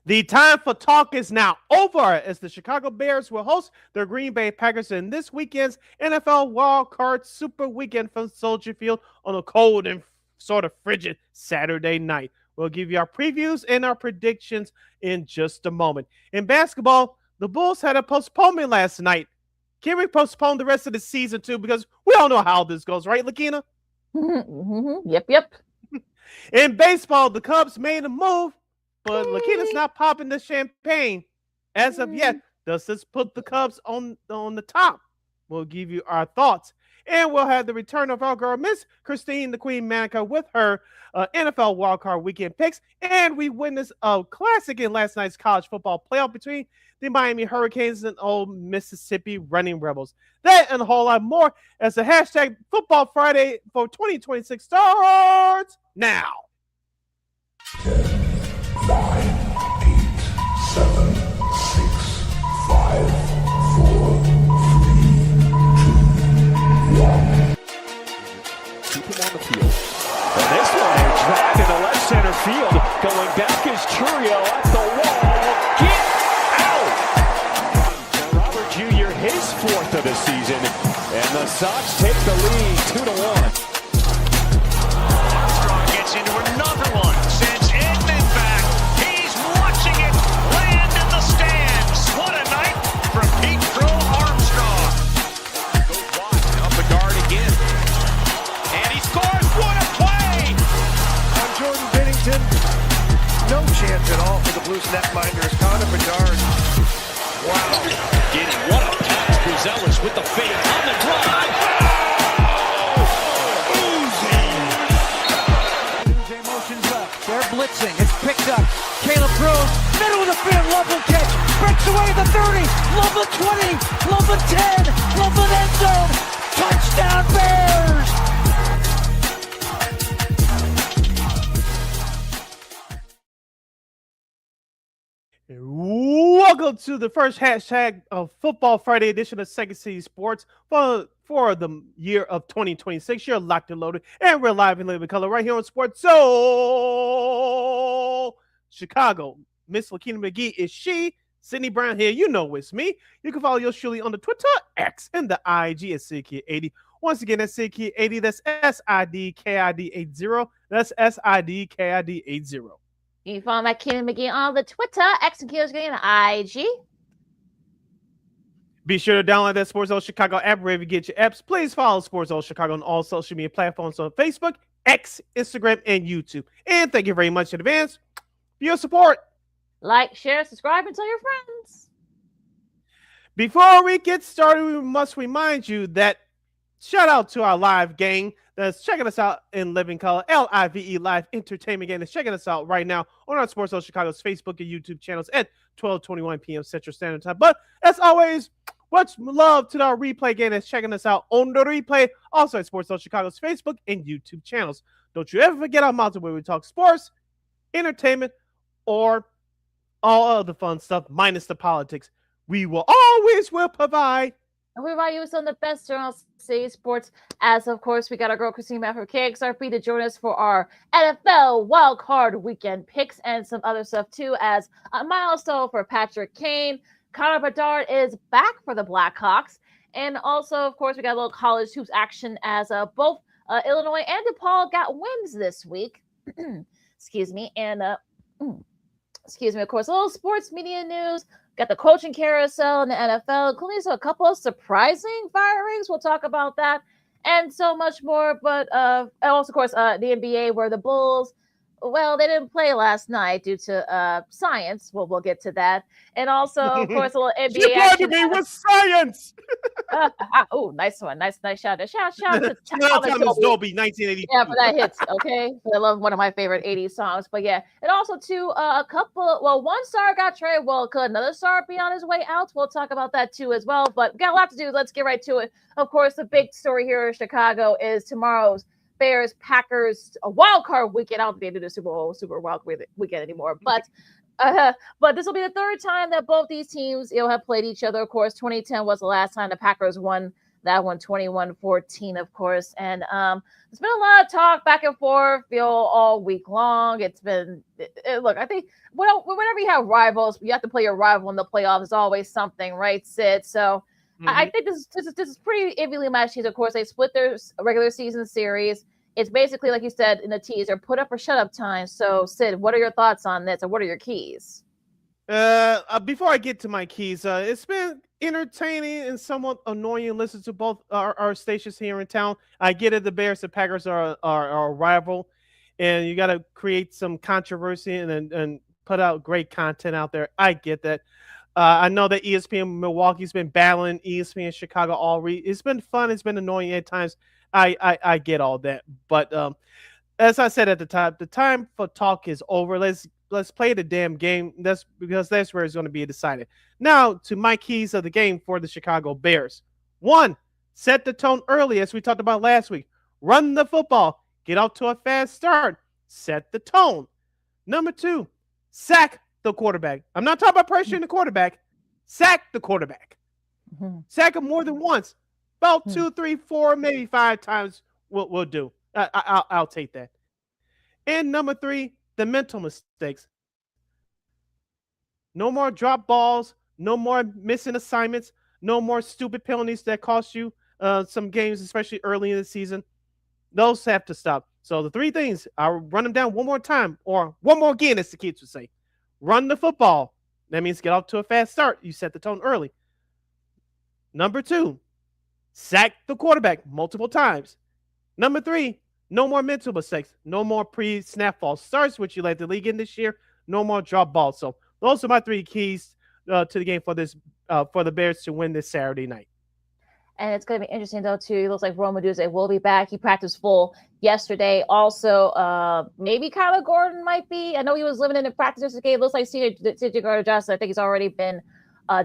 The time for talk is now over as the Chicago Bears will host the Green Bay Packers in this weekend's NFL Wild Card Super Weekend from Soldier Field on a cold and sort of frigid Saturday night. We'll give you our previews and our predictions in just a moment. In basketball, the Bulls had a postponement last night. Can we postpone the rest of the season too? Because we all know how this goes, right, LaKeena? Yep. In baseball, the Cubs made a move, but LaKeena's not popping the champagne as of yet. Does this put the Cubs on the top? We'll give you our thoughts. And we'll have the return of our girl, Miss Christine the Queen Manika, with her NFL Wildcard Weekend picks. And we witnessed a classic in last night's college football playoff between the Miami Hurricanes and old Mississippi Running Rebels. That and a whole lot more as the hashtag Football Friday for 2026 starts now. 10, 9, 8, 7, 6, 5, 4, 3, 2, 1. Keep him on the field. And this one, a drive into left center field. Going back is Churio at the wall. Get out! Robert Jr., his fourth of the season. And the Sox take the lead 2-1. Armstrong gets into another one. Sends Edmund back. He's watching it land in the stands. What a night from Pete Crow Armstrong. Goes wide, up the guard again. And he scores. What a play! On Jordan Bennington, no chance at all for the Blues netminders. Conor Bedard. Wow. Getting what a pass. Buzelis with the fade on the drive. Uze motions left. They're blitzing. It's picked up. Caleb throws. Middle of the field. Love will catch. Breaks away the 30. Love the 20. Love the 10. Love the end zone. Touchdown Bears. Welcome to the first hashtag of Football Friday edition of Second City Sports for the year of 2026. You're locked and loaded, and we're live in living color right here on Sports Soul Chicago. Miss LaKeena McGee is she. Sidney Brown here. You know it's me. You can follow yours truly on the Twitter, X, and the IG at SidKid80. Once again, that's SidKid80. That's SIDKID80. That's SIDKID80. You can follow LaKeena McGee on the Twitter, X and IG. Be sure to download that Sports Zone Chicago app wherever you get your apps. Please follow Sports Zone Chicago on all social media platforms on Facebook, X, Instagram, and YouTube. And thank you very much in advance for your support. Like, share, subscribe, and tell your friends. Before we get started, we must remind you that shout out to our live gang that's checking us out in living color, LIVE Live Entertainment Gang that's checking us out right now on our Sports Zone Chicago's Facebook and YouTube channels at 12:21 p.m. Central Standard Time. But as always, much love to our replay gang that's checking us out on the replay, also at Sports Zone Chicago's Facebook and YouTube channels. Don't you ever forget our motto where we talk sports, entertainment, or all other fun stuff minus the politics. We will provide. And we invite you some of the best journalists City Sports. As of course, we got our girl Christine Matt from KXRB to join us for our NFL Wildcard Weekend picks and some other stuff too. As a milestone for Patrick Kane, Conor Bedard is back for the Blackhawks, and also of course we got a little college hoops action as both Illinois and DePaul got wins this week. Excuse me, and excuse me. Of course, a little sports media news. Got the coaching carousel in the NFL, including a couple of surprising firings. We'll talk about that and so much more. But and also, of course, the NBA, where the Bulls, well, they didn't play last night due to science. We'll get to that. And also, of course, a little NBA She action. me with science. Oh, nice one. Nice shout. Shout to Thomas Dolby, 1982. Yeah, for that hits, okay? I love one of my favorite 80s songs. But yeah, and also too, one star got traded. Well, could another star be on his way out? We'll talk about that too as well. But we got a lot to do. Let's get right to it. Of course, the big story here in Chicago is tomorrow's Bears Packers a wild card weekend. I don't think they do the Super Wild weekend anymore, but this will be the third time that both these teams have played each other. Of course, 2010 was the last time the Packers won that one 21-14, of course. And there's been a lot of talk back and forth, all week long. It's been look, I think whenever you have rivals, you have to play your rival in the playoffs. It's always something, right, Sid? So I think this is pretty evenly matched. Of course, they split their regular season series. It's basically, like you said in the teaser, put up or shut up time. So, Sid, what are your thoughts on this, and what are your keys? Before I get to my keys, it's been entertaining and somewhat annoying to listen to both our stations here in town. I get it, the Bears and Packers are a rival, and you got to create some controversy and put out great content out there. I get that. I know that ESPN Milwaukee's been battling ESPN Chicago all week. It's been fun. It's been annoying at times. I get all that, but as I said at the top, the time for talk is over. Let's play the damn game. That's where it's going to be decided. Now to my keys of the game for the Chicago Bears. 1, set the tone early, as we talked about last week. Run the football. Get off to a fast start. Set the tone. Number 2, sack the quarterback. I'm not talking about pressuring the quarterback. Sack the quarterback. Sack him more than once. About 2, 3, 4, maybe 5 times we'll do. I'll take that. And number 3, the mental mistakes. No more drop balls. No more missing assignments. No more stupid penalties that cost you some games, especially early in the season. Those have to stop. So the 3 things, I'll run them down one more time, or one more again, as the kids would say. Run the football. That means get off to a fast start. You set the tone early. Number 2, sack the quarterback multiple times. Number 3, no more mental mistakes. No more pre-snap false starts, which you led the league in this year. No more drop balls. So those are my 3 keys to the game for the Bears to win this Saturday night. And it's going to be interesting, though, too. It looks like Rome Odunze will be back. He practiced full yesterday. Also, maybe Kyler Gordon might be. I know he was limited in practice yesterday. It looks like C.J. Gardner-Johnson, I think he's already been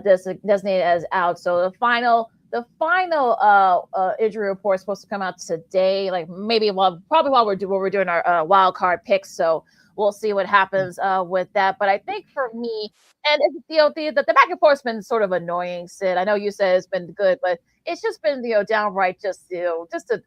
designated as out. So the final injury report is supposed to come out today, like maybe probably while we're doing our wild card picks. So we'll see what happens with that. But I think for me, and the back and forth's been sort of annoying, Sid. I know you said it's been good, but it's just been downright just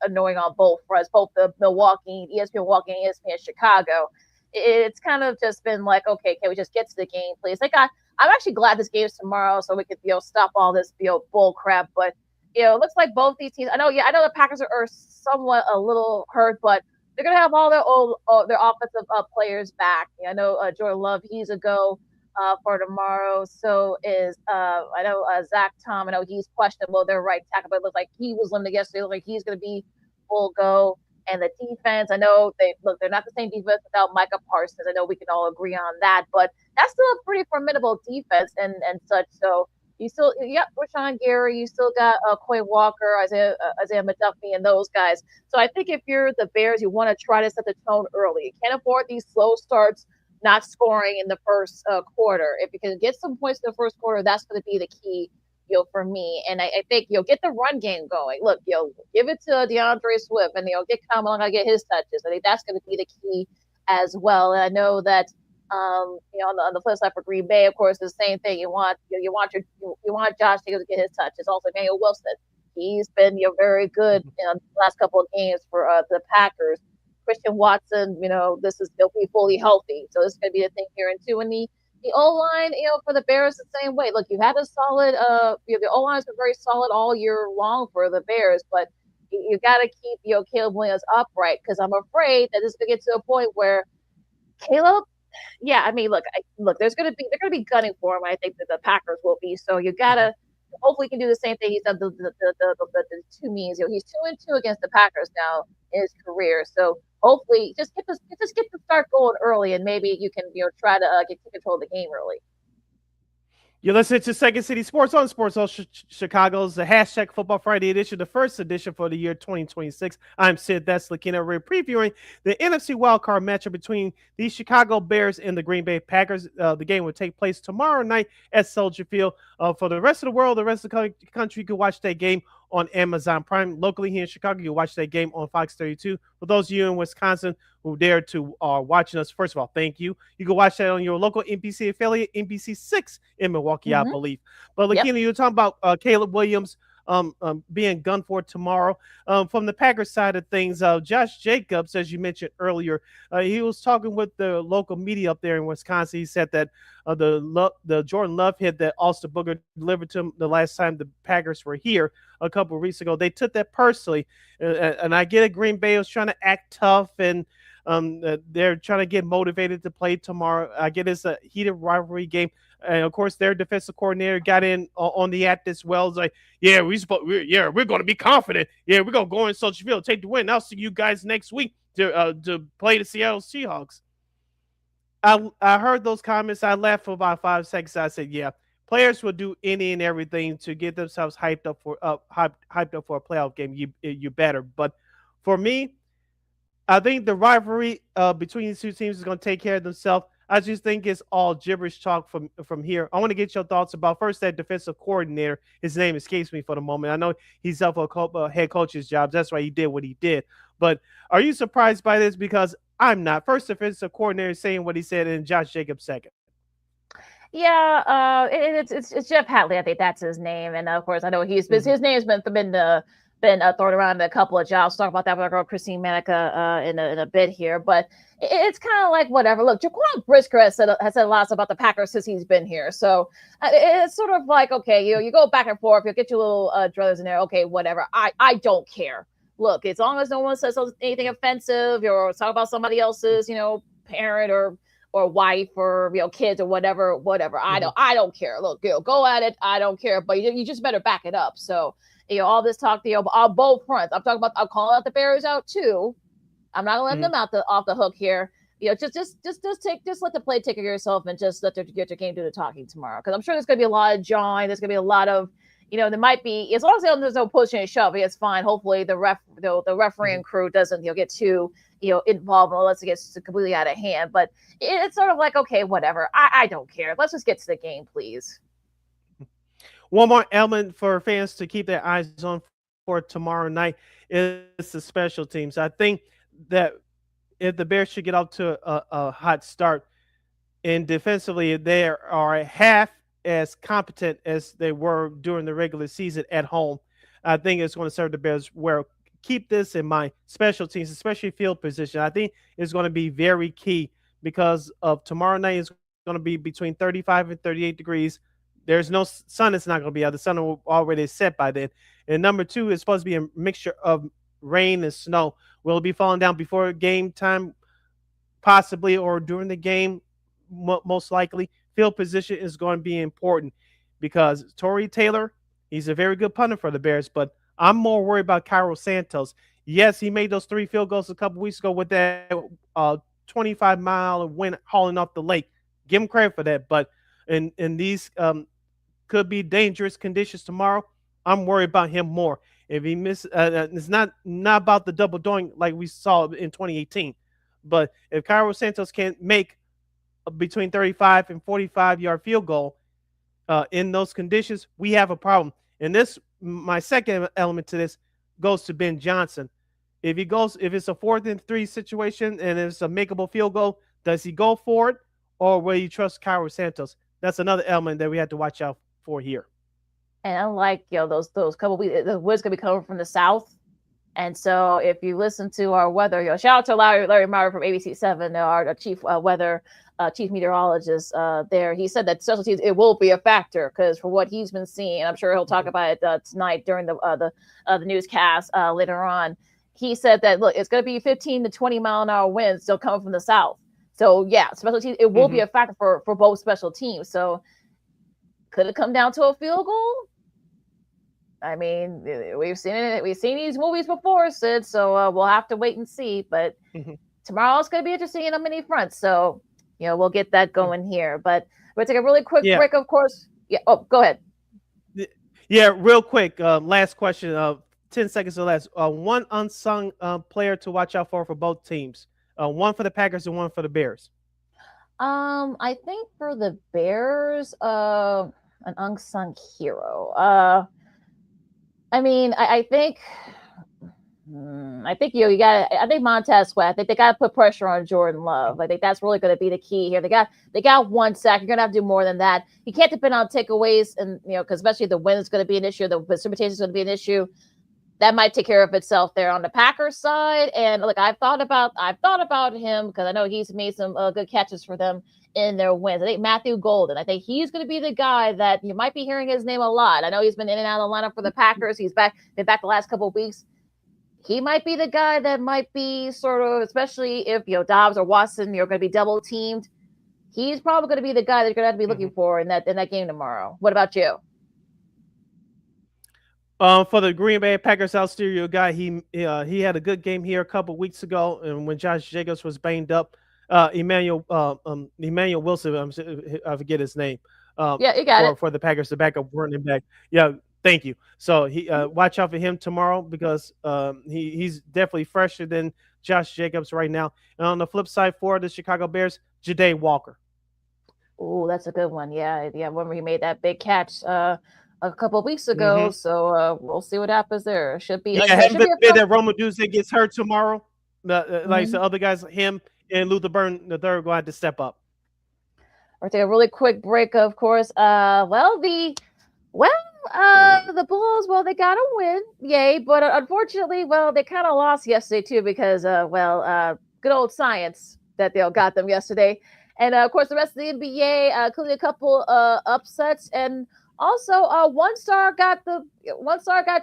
annoying on both fronts, both the ESPN Milwaukee and ESPN Chicago. It's kind of just been like, okay, can we just get to the game, please? Like I'm actually glad this game's tomorrow, so we could stop all this bull crap. But it looks like both these teams. I know the Packers are somewhat a little hurt, but they're gonna have all their offensive players back. I know Jordan Love, he's a go for tomorrow. So is I know Zach Tom. I know he's questionable. Their right tackle, but it looks like he was limited yesterday. It looks like he's gonna be full go. And the defense, I know they're not the same defense without Micah Parsons. I know we can all agree on that, but that's still a pretty formidable defense and such. So you still, Rashawn Gary, you still got Quay Walker, Isaiah McDuffie, and those guys. So I think if you're the Bears, you want to try to set the tone early. You can't afford these slow starts, not scoring in the first quarter. If you can get some points in the first quarter, that's going to be the key. For me, and I think get the run game going. Look, give it to DeAndre Swift, and get Kamala to get his touches. I think that's going to be the key as well. And I know that on the flip side for Green Bay, of course, the same thing. You want Josh Jacobs to get his touches. Also, Emmanuel Wilson, he's been very good in the last couple of games for the Packers. Christian Watson, they'll be fully healthy, so this is going to be the thing here. And two, in the O-line, for the Bears, the same way. Look, you had a solid, the O-line's been very solid all year long for the Bears, but you got to keep, Caleb Williams upright, because I'm afraid that this is going to get to a point where Caleb, they're going to be gunning for him. I think that the Packers will be. So you got to, hopefully, he can do the same thing he's done the 2 means. He's 2-2 against the Packers now in his career. So hopefully, just get the start going early, and maybe you can try to get control of the game early. You're listening to Second City Sports on Sports All Chicago's the Hashtag Football Friday edition, the first edition for the year 2026. I'm Sid, that's LaKeena. We're previewing the NFC wildcard matchup between the Chicago Bears and the Green Bay Packers. The game will take place tomorrow night at Soldier Field. For the rest of the world, the rest of the country, you can watch that game on Amazon Prime. Locally here in Chicago, you can watch that game on Fox 32. For those of you in Wisconsin who dare to are watching us, first of all, thank you. You can watch that on your local NBC affiliate, NBC 6 in Milwaukee, I believe. But LaKeena, you were talking about Caleb Williams. being gunned for tomorrow. From the Packers side of things, Josh Jacobs, as you mentioned earlier, he was talking with the local media up there in Wisconsin. He said that the Jordan Love hit that Austin Booger delivered to him the last time the Packers were here a couple of weeks ago, they took that personally. And I get it, Green Bay was trying to act tough and they're trying to get motivated to play tomorrow. I get it's a heated rivalry game. And of course, their defensive coordinator got in on the act as well. It's like, yeah, we're going to be confident. Yeah, we're going to go in Soldier Field, take the win. I'll see you guys next week to play the Seattle Seahawks. I heard those comments. I laughed for about 5 seconds. I said, yeah, players will do any and everything to get themselves hyped up for a playoff game. You better. But for me, I think the rivalry between these two teams is going to take care of themselves. I just think it's all gibberish talk from here. I want to get your thoughts about first that defensive coordinator. His name escapes me for the moment. I know he's up for a head coach's job. That's why he did what he did. But are you surprised by this? Because I'm not. First defensive coordinator saying what he said, and Josh Jacobs second. Yeah, it's Jeff Hatley. I think that's his name, and of course, I know his name's been thrown around a couple of jobs. Talk about that with our girl Christine Manika in a bit here, but it's kind of like whatever. Look, Jaquan Brisker has said lots about the Packers since he's been here, so it's sort of like, okay, you go back and forth, you'll get your little druthers in there. Okay, whatever. I don't care. Look, as long as no one says anything offensive or talk about somebody else's, parent or wife or kids or whatever. I don't care. Look, go at it. I don't care, but you just better back it up. So all this talk on both fronts. I'm calling out the Bears out too. I'm not gonna let them off the hook here. Just let the play take care of yourself and just let your game do the talking tomorrow. Because I'm sure there's gonna be a lot of jawing. There's gonna be a lot of there might be, as long as there's no pushing and shoving, it's fine. Hopefully the refereeing crew doesn't get too involved unless it gets completely out of hand. But it's sort of like, okay, whatever. I don't care. Let's just get to the game, please. One more element for fans to keep their eyes on for tomorrow night is the special teams. I think that if the Bears should get off to a hot start, and defensively they are half as competent as they were during the regular season at home, I think it's going to serve the Bears well. Keep this in mind. Special teams, especially field position, I think is going to be very key because of tomorrow night is going to be between 35 and 38 degrees. There's no sun. It's not going to be out. The sun will already set by then. And number two is supposed to be a mixture of rain and snow. Will it be falling down before game time? Possibly, or during the game, most likely. Field position is going to be important because Torrey Taylor, he's a very good punter for the Bears, but I'm more worried about Cairo Santos. Yes, he made those 3 field goals a couple weeks ago with that 25-mile wind hauling off the lake. Give him credit for that, but in these could be dangerous conditions tomorrow. I'm worried about him more. If he misses, it's not about the double doink like we saw in 2018, but if Cairo Santos can't make between 35 and 45-yard field goal in those conditions, we have a problem. And this, my second element to this, goes to Ben Johnson. If it's a 4th and 3 situation and it's a makeable field goal, does he go for it or will you trust Cairo Santos? That's another element that we have to watch out for here. And unlike those couple weeks, the wind's gonna be coming from the south. And so if you listen to our weather, shout out to Larry Meyer from ABC7, our chief chief meteorologist there. He said that special teams, it will be a factor because for what he's been seeing, and I'm sure he'll talk about it tonight during the newscast later on. He said that, look, it's going to be 15 to 20 mile an hour winds still coming from the south. So yeah, special teams, it will be a factor for both special teams. So could it come down to a field goal? I mean, we've seen it. We've seen these movies before, Sid. So we'll have to wait and see. But tomorrow's going to be interesting on many fronts. So we'll get that going here. But we'll take a really quick break, of course. Yeah. Oh, go ahead. Yeah, real quick. Last question. 10 seconds or less. One unsung player to watch out for both teams. One for the Packers and one for the Bears. I think for the Bears, an unsung hero. I mean, I think I think you got. I think Montez Sweat. I think they got to put pressure on Jordan Love. I think that's really going to be the key here. They got 1 sack. You're going to have to do more than that. You can't depend on takeaways, and because especially the wind is going to be an issue. The precipitation is going to be an issue. That might take care of itself there on the Packers side. And look, I've thought about him because I know he's made some good catches for them in their wins. I think Matthew Golden. I think he's going to be the guy that you might be hearing his name a lot. I know he's been in and out of the lineup for the Packers. He's been back the last couple of weeks. He might be the guy that might be sort of, especially if Dobbs or Watson you're going to be double teamed. He's probably going to be the guy that you're going to have to be looking for in that game tomorrow. What about you? For the Green Bay Packers out stereo guy, he had a good game here a couple weeks ago, and when Josh Jacobs was banged up, Emmanuel Wilson, I forget his name. Yeah, you got it for the Packers, the backup running back. Yeah, thank you. So he watch out for him tomorrow because he's definitely fresher than Josh Jacobs right now. And on the flip side for the Chicago Bears, Ja'Day Walker. Oh, that's a good one. Yeah. Remember he made that big catch a couple of weeks ago. So we'll see what happens there. Should be. Yeah, haven't been that Roma Duzé gets hurt tomorrow. Like the other guys, him and Luther Burden, the third, going to have to step up. We'll take a really quick break, of course. The Bulls, they got a win, yay! But unfortunately, they kind of lost yesterday too because, good old science that they all got them yesterday, and of course the rest of the NBA, including a couple upsets, and also one star got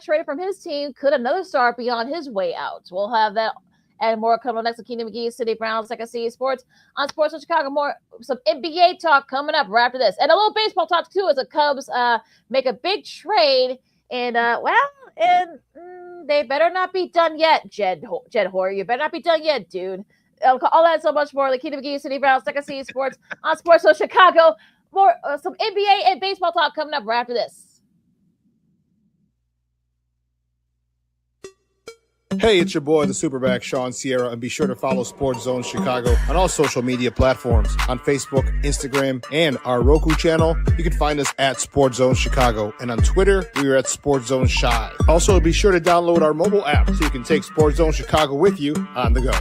traded from his team. Could another star be on his way out? We'll have that and more coming on next. LaKeena, McGee, Sidney Brown, Second City Sports on Sports in Chicago. More some NBA talk coming up right after this, and a little baseball talk too, as the Cubs make a big trade. And they better not be done yet, Jed Hoyer. You better not be done yet, dude. All that and so much more. LaKeena, McGee, Sidney Brown, Second City Sports on Sports in Chicago. More some NBA and baseball talk coming up right after this. Hey, it's your boy, the Superback, Sean Sierra, and be sure to follow Sports Zone Chicago on all social media platforms, on Facebook, Instagram, and our Roku channel. You can find us at Sports Zone Chicago, and on Twitter, we are at Sports Zone Shy. Also, be sure to download our mobile app so you can take Sports Zone Chicago with you on the go.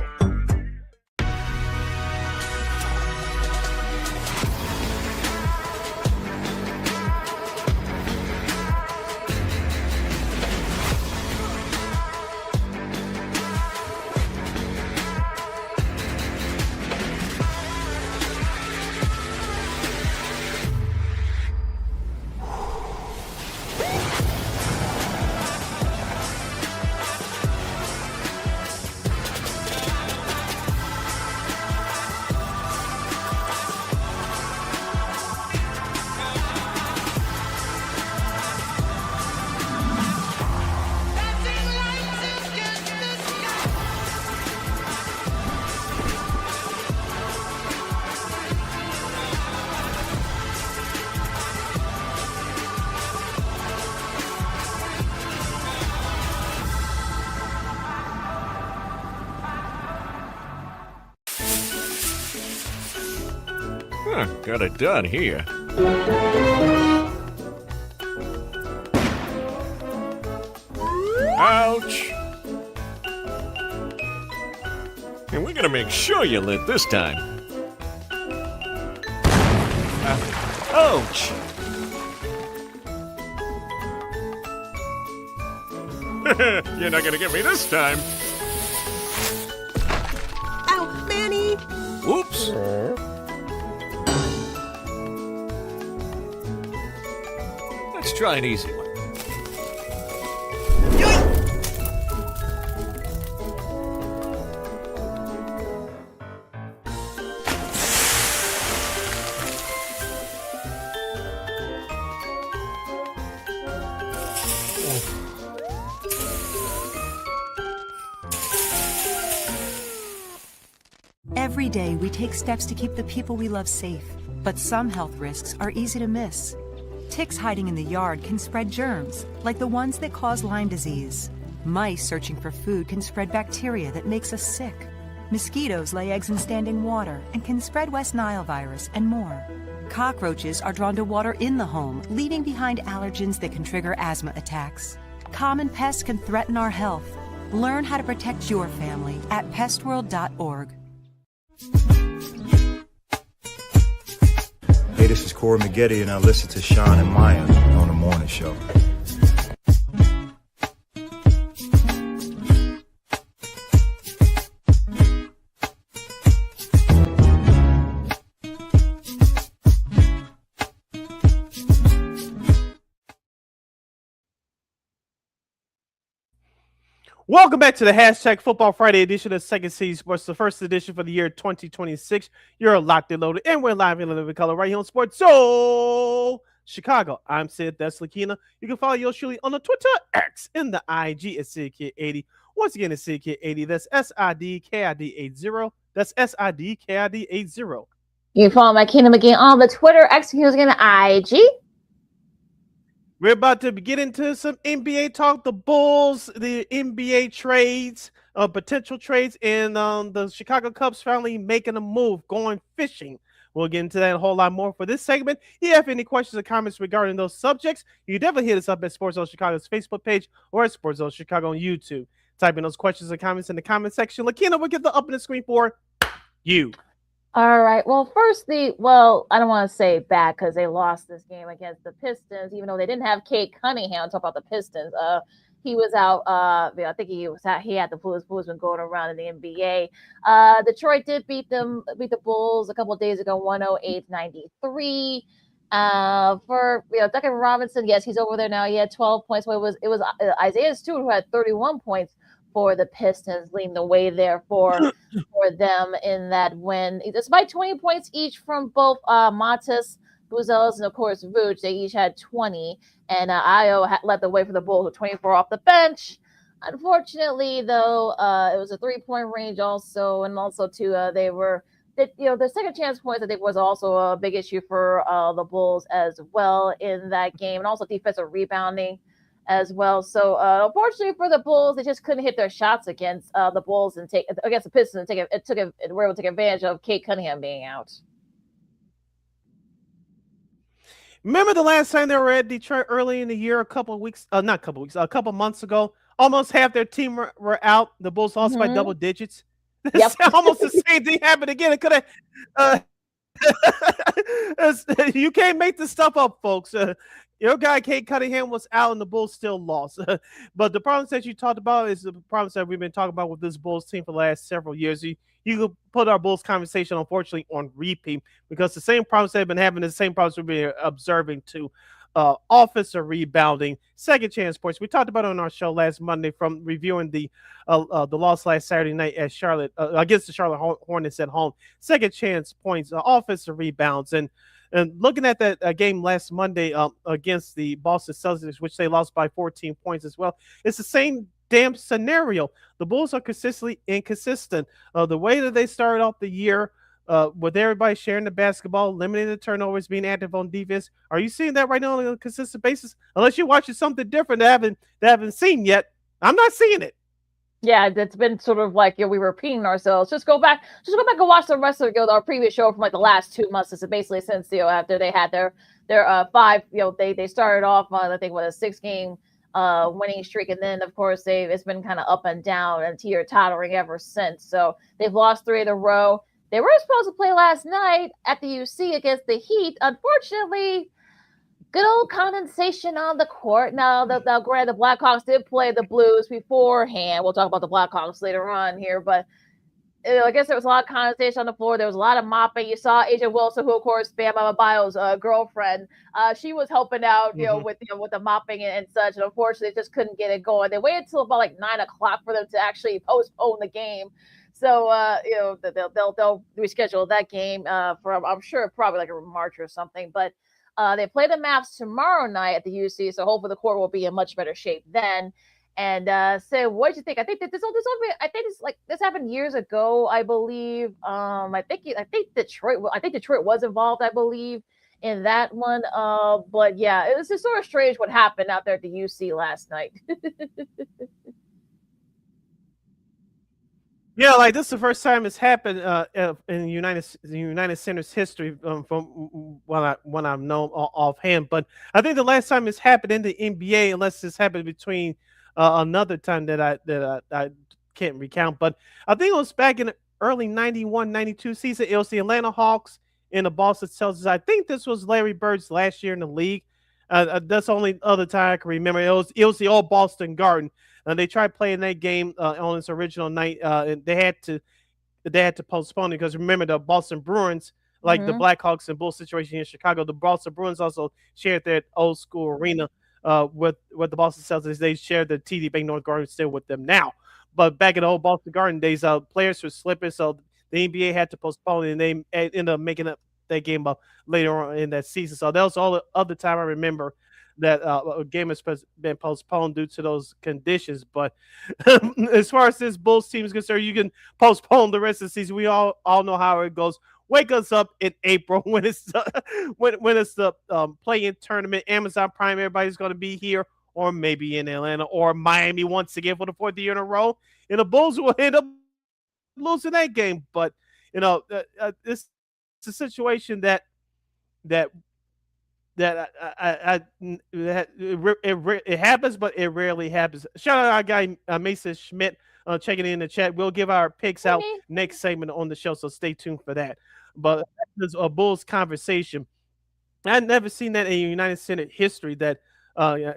Got it done here. Ouch! And we're gonna make sure you live this time. Ouch! You're not gonna get me this time. Ow, Manny! Whoops! Let's try an easy one. Every day we take steps to keep the people we love safe, but some health risks are easy to miss. Ticks hiding in the yard can spread germs, like the ones that cause Lyme disease. Mice searching for food can spread bacteria that makes us sick. Mosquitoes lay eggs in standing water and can spread West Nile virus and more. Cockroaches are drawn to water in the home, leaving behind allergens that can trigger asthma attacks. Common pests can threaten our health. Learn how to protect your family at pestworld.org. Hey, this is Corey McGetty, and I listen to Sean and Maya on the morning show. Welcome back to the hashtag Football Friday edition of Second City Sports, the first edition for the year 2026. You're locked and loaded, and we're live in living color right here on Sports Zone Chicago. I'm Sid, that's LaKeena. You can follow yours truly on the Twitter, X, and the IG at SidKid80. Once again, it's SidKid80. That's SIDKID80. That's SIDKID80. You can follow my Kingdom again on the Twitter, X, and again IG. We're about to get into some NBA talk. The Bulls, the NBA trades, potential trades, and the Chicago Cubs finally making a move, going fishing. We'll get into that and a whole lot more for this segment. If you have any questions or comments regarding those subjects, you can definitely hit us up at Sports Zone Chicago's Facebook page or at Sports Zone Chicago on YouTube. Type in those questions and comments in the comment section. LaKeena will get the up in the screen for you. All right. Well, first, I don't want to say bad because they lost this game against the Pistons, even though they didn't have Kate Cunningham. Talk about the Pistons. He was out. I think he was out. He had the Blues been going around in the NBA. Detroit did beat the Bulls a couple of days ago, 108-93. For Duncan Robinson, yes, he's over there now. He had 12 points. Well, it was Isaiah Stewart who had 31 points for the Pistons, leading the way there for them in that win. Despite 20 points each from both Matas, Buzelis, and of course Vooch, they each had 20, and Ayo led the way for the Bulls with 24 off the bench. Unfortunately, though, it was a 3-point range also, and also too the second chance points I think was also a big issue for the Bulls as well in that game, and also defensive rebounding as well. So unfortunately for the Bulls, they just couldn't hit their shots against the Bulls and against the Pistons and were able to take advantage of Kate Cunningham being out. Remember the last time they were at Detroit early in the year, a couple months ago? Almost half their team were out. The Bulls lost by double digits. Yep. Almost the same thing happened again. It could have. You can't make this stuff up, folks. Your guy, Kate Cunningham, was out and the Bulls still lost. But the problems that you talked about is the problems that we've been talking about with this Bulls team for the last several years. You could put our Bulls conversation, unfortunately, on repeat because the same problems they've been having, the same problems we've been observing too. Offensive rebounding, second chance points. We talked about it on our show last Monday from reviewing the loss last Saturday night at Charlotte against the Charlotte Hornets at home. Second chance points, offensive rebounds, and looking at that game last Monday against the Boston Celtics, which they lost by 14 points as well. It's the same damn scenario. The Bulls are consistently inconsistent. The way that they started off the year with everybody sharing the basketball, limiting the turnovers, being active on defense. Are you seeing that right now on a consistent basis? Unless you're watching something different that I haven't seen yet, I'm not seeing it. Yeah, it's been sort of like we were repeating ourselves. Just go back and watch the rest of our previous show from like the last 2 months. It's basically since after they had their 5. They started off on I think with a 6-game winning streak, and then of course it's been kind of up and down and teeter-tottering ever since. So they've lost 3 in a row. They were supposed to play last night at the UC against the Heat. Unfortunately, good old condensation on the court. Now, granted, the Blackhawks did play the Blues beforehand. We'll talk about the Blackhawks later on here, but I guess there was a lot of condensation on the floor. There was a lot of mopping. You saw Asia Wilson, who, of course, Bam Adebayo's girlfriend. She was helping out, with the mopping and such. And unfortunately, they just couldn't get it going. They waited until about like 9 o'clock for them to actually postpone the game. So, they'll reschedule that game from, I'm sure, probably like a March or something. But they play the Mavs tomorrow night at the UC, so hopefully the court will be in much better shape then. And so, what did you think? I think that this happened years ago, I believe. I think Detroit was involved, I believe, in that one. But yeah, it was just sort of strange what happened out there at the UC last night. Yeah, like this is the first time it's happened in the United Center's history from what I've known offhand. But I think the last time it's happened in the NBA, unless it's happened between another time that I can't recount. But I think it was back in the early 91-92 season. It was the Atlanta Hawks and the Boston Celtics. I think this was Larry Bird's last year in the league. That's the only other time I can remember. It was the old Boston Garden. They tried playing that game on its original night, and they had to postpone it because remember the Boston Bruins, like the Mm-hmm. Blackhawks and Bulls situation here in Chicago, the Boston Bruins also shared that old school arena with the Boston Celtics. They shared the TD Bank North Garden still with them now. But back in the old Boston Garden days, players were slipping, so the NBA had to postpone it, and they ended up making up that game up later on in that season. So that was all the other time I remember that a game has been postponed due to those conditions. But as far as this Bulls team is concerned, you can postpone the rest of the season. We all know how it goes. Wake us up in April when it's when it's the play-in tournament. Amazon Prime, everybody's going to be here, or maybe in Atlanta or Miami once again for the fourth year in a row. And the Bulls will end up losing that game. But it's a situation that it happens, but it rarely happens. Shout out our guy Mason Schmidt checking in the chat. We'll give our picks out next segment on the show, so stay tuned for that. But there's a Bulls conversation. I've never seen that in United Center history that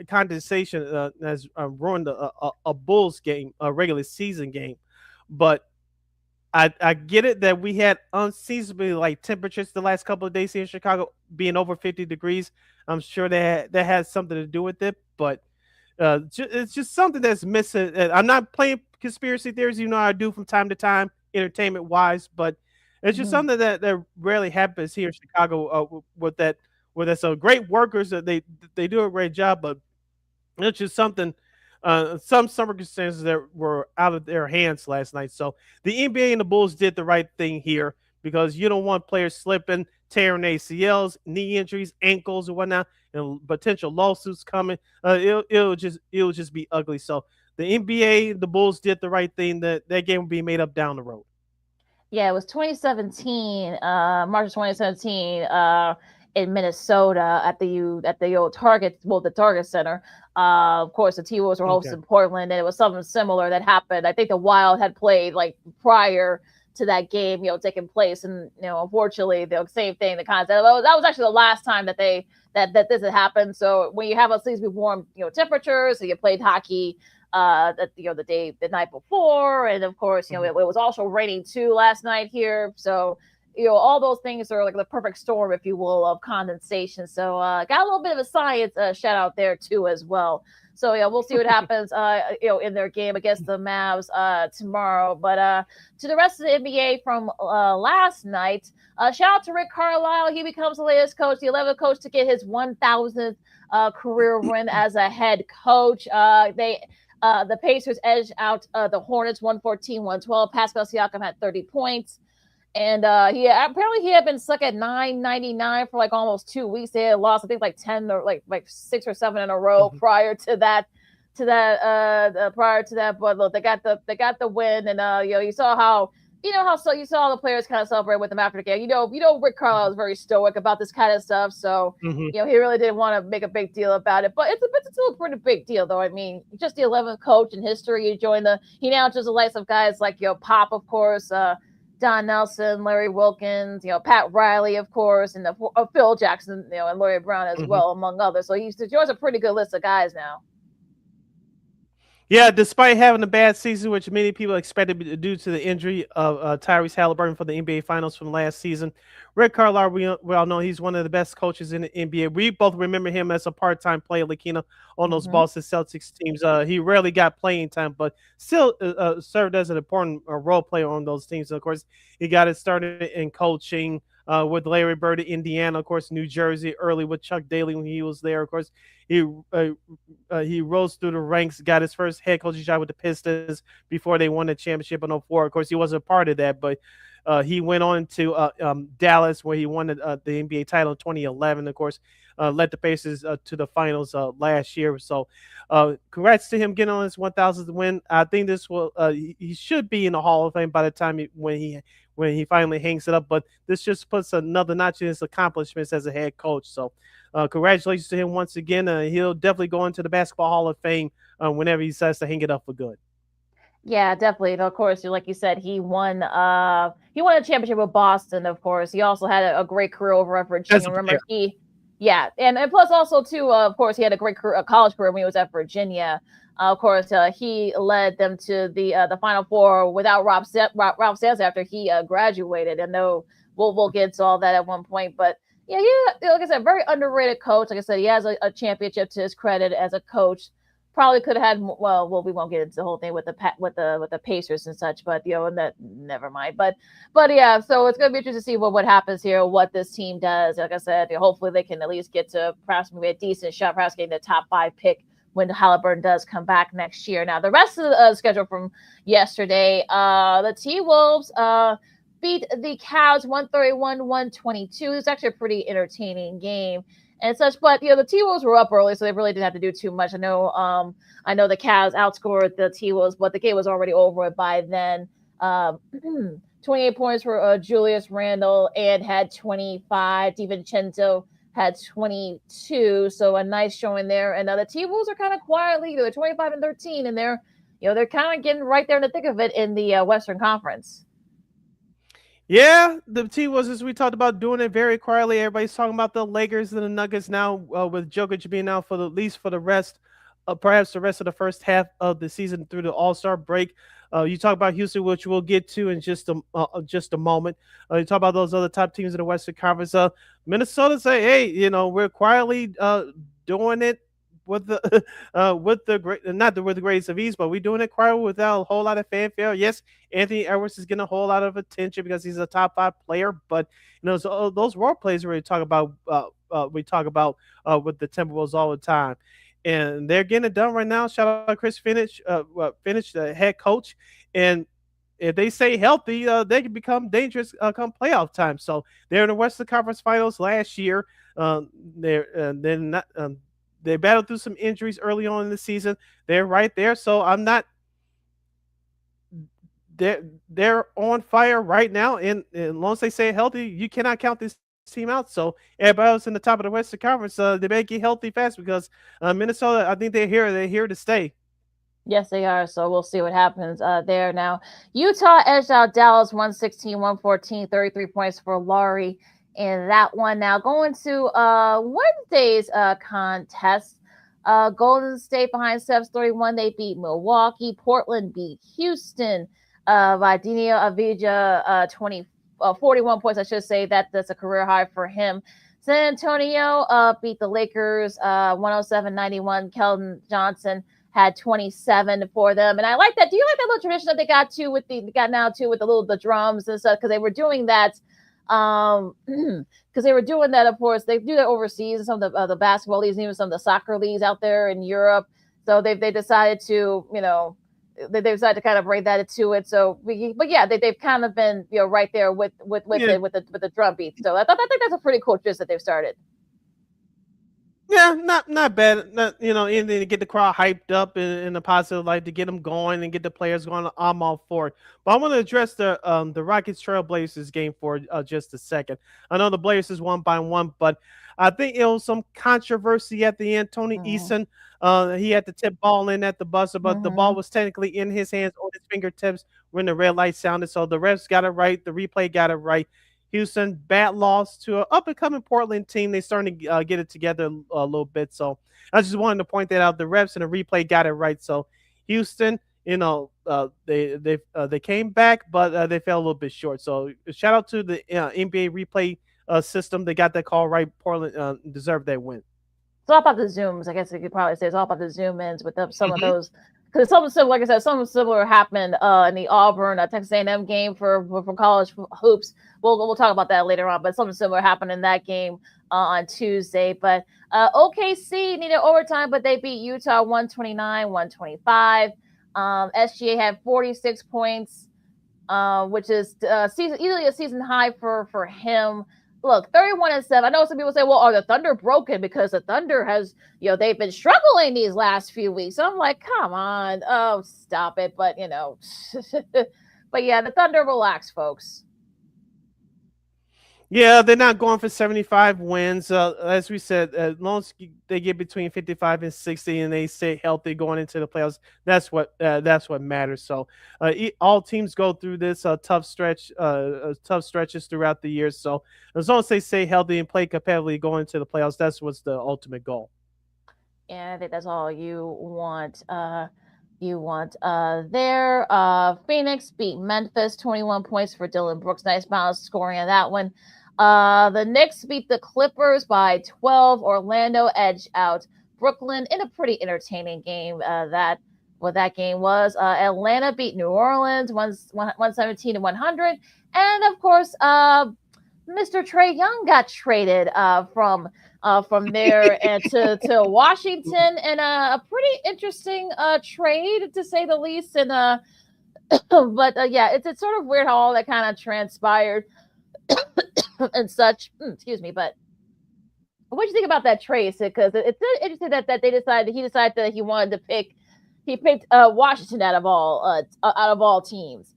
condensation has ruined a Bulls game, a regular season game. But I get it that we had unseasonably like temperatures the last couple of days here in Chicago, being over 50 degrees. I'm sure that has something to do with it, but it's just something that's missing. I'm not playing conspiracy theories, I do from time to time, entertainment wise, but it's just something that rarely happens here in Chicago with that. With that, so great workers, they do a great job, but it's just something. Some circumstances that were out of their hands last night. So the NBA and the Bulls did the right thing here because you don't want players slipping, tearing ACLs, knee injuries, ankles, and whatnot, and potential lawsuits coming. It'll just be ugly. So the NBA, the Bulls did the right thing. That game will be made up down the road. Yeah, it was 2017, March of 2017, in Minnesota at the old the Target Center. Of course, the T-Wolves were hosting Portland, and it was something similar that happened. I think the Wild had played like prior to that game, taking place, and unfortunately, the same thing. The concept that was actually the last time that this had happened. So when you have unseasonably warm, temperatures, so you played hockey. The night before, and of course, it was also raining too last night here. So, all those things are like the perfect storm, if you will, of condensation. So, got a little bit of a science shout out there too as well. So yeah, we'll see what happens, in their game against the Mavs tomorrow. But to the rest of the NBA from last night, shout out to Rick Carlisle. He becomes the latest coach, the 11th coach to get his 1,000th career win as a head coach. The Pacers edged out the Hornets 114-112. Pascal Siakam had 30 points. And he had been stuck at 999 for like almost 2 weeks. They had lost, I think, like 10 or like 6 or 7 in a row prior to that. But look, they got the win, and you saw how you saw the players kind of celebrate with them after the game. Rick Carlisle is very stoic about this kind of stuff, so he really didn't want to make a big deal about it. But it's still a pretty big deal, though. I mean, just the 11th coach in history. He now just the likes of guys like Pop, of course, Don Nelson, Larry Wilkins, Pat Riley, of course, and Phil Jackson, and Larry Brown as well, among others. So he joins a pretty good list of guys now. Yeah, despite having a bad season, which many people expected due to the injury of Tyrese Halliburton for the NBA Finals from last season, Rick Carlisle, we all know he's one of the best coaches in the NBA. We both remember him as a part-time player, LaKeena, on those Boston Celtics teams. He rarely got playing time, but still served as an important role player on those teams. And of course, he got it started in coaching with Larry Bird in Indiana, of course, New Jersey, early with Chuck Daly when he was there. Of course, he rose through the ranks, got his first head coaching job with the Pistons before they won the championship in 2004. Of course, he wasn't a part of that, but He went on to Dallas, where he won the NBA title in 2011. Of course, led the Pacers to the finals last year. So, congrats to him getting on his 1,000th win. I think this will he should be in the Hall of Fame by the time when he finally hangs it up. But this just puts another notch in his accomplishments as a head coach. So, congratulations to him once again. He'll definitely go into the Basketball Hall of Fame whenever he decides to hang it up for good. Yeah, definitely. And of course, like you said, he won a championship with Boston, of course. He also had a great career over at Virginia. Remember, and plus also too, of course, he had a great college career when he was at Virginia. Of course, he led them to the Final Four without Ralph Sampson after he graduated. And though we'll get into all that at one point, but yeah, like I said, very underrated coach. Like I said, he has a championship to his credit as a coach. Probably could have had we won't get into the whole thing with the Pacers and such, but that never mind. But yeah, so it's gonna be interesting to see what happens here, what this team does. Like I said, hopefully they can at least get to perhaps maybe a decent shot, perhaps getting the top 5 pick when Halliburton does come back next year. Now the rest of the schedule from yesterday, the T-Wolves beat the Cavs 131-122. It's actually a pretty entertaining game and such, but the T-Wolves were up early, so they really didn't have to do too much. I know the Cavs outscored the T-Wolves, but the game was already over by then. 28 points for Julius Randle and had 25. DiVincenzo had 22, so a nice showing there. And the T-Wolves are kind of quietly, they're 25-13, and they're kind of getting right there in the thick of it in the Western Conference. Yeah, the T-Wolves, as we talked about, doing it very quietly. Everybody's talking about the Lakers and the Nuggets now, with Jokic being out for at least for the rest, perhaps the rest of the first half of the season through the All-Star break. You talk about Houston, which we'll get to in just a moment. You talk about those other top teams in the Western Conference. Minnesota say, hey, we're quietly doing it with the with the great, not with the greatest of ease, but we're doing it quietly without a whole lot of fanfare. Yes, Anthony Edwards is getting a whole lot of attention because he's a top 5 player, but so those role plays we talk about with the Timberwolves all the time, and they're getting it done right now. Shout out Chris Finch, the head coach, and if they stay healthy, they can become dangerous come playoff time. So they're in the Western Conference Finals last year. They're not. They battled through some injuries early on in the season. They're right there. So I'm not. They're on fire right now, and as long as they stay healthy, you cannot count this team out. So everybody else in the top of the Western Conference, they better get healthy fast because Minnesota, I think they're here to stay. Yes, they are. So we'll see what happens there. Now, Utah edged out Dallas 116-114, 33 points for Laurie in that one. Now going to Wednesday's contest. Golden State behind Steph's 31. They beat Milwaukee. Portland beat Houston. Vidinho Avdija 41 points. I should say that's a career high for him. San Antonio beat the Lakers 107-91. Keldon Johnson had 27 for them, and I like that. Do you like that little tradition that they got with the drums and stuff? Because they were doing that. Of course, they do that overseas in some of the basketball leagues, and even some of the soccer leagues out there in Europe. So they decided to, they decided to kind of bring that into it. So, they've kind of been, right there with the drum beat. So I think that's a pretty cool twist that they've started. Yeah, not bad. Anything to get the crowd hyped up in a positive light, to get them going and get the players going. I'm all for it. But I want to address the Rockets Trailblazers game for just a second. I know the Blazers won by 1, but I think it was some controversy at the end. Tony Eason, he had the tip ball in at the buzzer, but the ball was technically in his hands or his fingertips when the red light sounded. So the refs got it right. The replay got it right. Houston, bad loss to an up-and-coming Portland team. They starting to get it together a little bit. So I just wanted to point that out. The refs and the replay got it right. So Houston, they came back, but they fell a little bit short. So shout out to the NBA replay system. They got that call right. Portland deserved that win. It's all about the zooms. I guess you could probably say it's all about the zoom ins with some of those. Because something similar, like I said, something similar happened in the Auburn Texas A&M game for college hoops. We'll talk about that later on. But something similar happened in that game on Tuesday. But OKC needed overtime, but they beat Utah 129-125. SGA had 46 points. which is easily a season high for him. Look, 31-7. I know some people say, well, are the Thunder broken? Because the Thunder has, they've been struggling these last few weeks. So I'm like, come on. Oh, stop it. But, but yeah, the Thunder, relax, folks. Yeah, they're not going for 75 wins. As we said, as long as they get between 55 and 60 and they stay healthy going into the playoffs, that's what matters. So all teams go through this tough stretches throughout the year. So as long as they stay healthy and play competitively going into the playoffs, that's what's the ultimate goal. And I think that's all you want. There. Phoenix beat Memphis 21 points for Dylan Brooks. Nice balance scoring on that one. The Knicks beat the Clippers by 12. Orlando edged out Brooklyn in a pretty entertaining game. That game was. Atlanta beat New Orleans 117-100. And of course, Mr. Trae Young got traded from there and to Washington in a pretty interesting trade, to say the least. And but yeah, it's sort of weird how all that kind of transpired and such. Excuse me, but what do you think about that trade, Sid? Because it's interesting that he decided that he picked Washington out of all teams.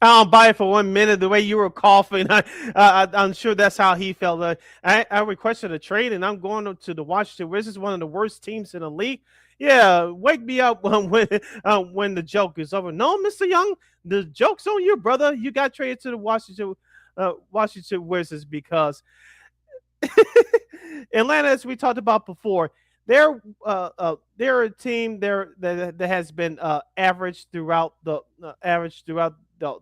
I don't buy it for 1 minute. The way you were coughing, I'm sure that's how he felt. I requested a trade, and I'm going to the Washington Wizards, one of the worst teams in the league. Yeah, wake me up when the joke is over. No, Mr. Young, the joke's on you, brother. You got traded to the Washington Wizards because Atlanta, as we talked about before, they're a team that has been average throughout the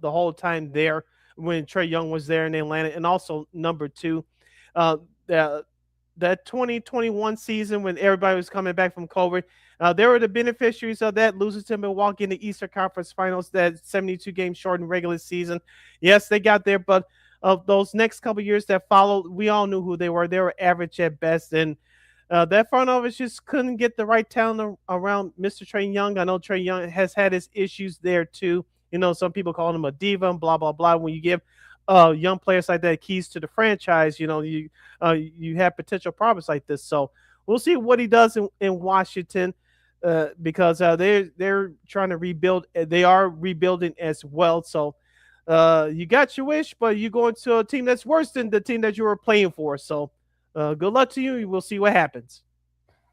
whole time there when Trae Young was there in Atlanta. And also number two, the 2021 season when everybody was coming back from COVID, they were the beneficiaries of that, losing to Milwaukee in the Eastern Conference Finals, that 72-game shortened regular season. Yes, they got there, but those next couple years that followed, we all knew who they were. They were average at best, and that front office just couldn't get the right talent around Mr. Trae Young. I know Trae Young has had his issues there too. Some people call him a diva and blah, blah, blah. When you give young players like that keys to the franchise, you have potential problems like this. So we'll see what he does in Washington because they're trying to rebuild. They are rebuilding as well. So you got your wish, but you're going to a team that's worse than the team that you were playing for. So good luck to you. We'll see what happens.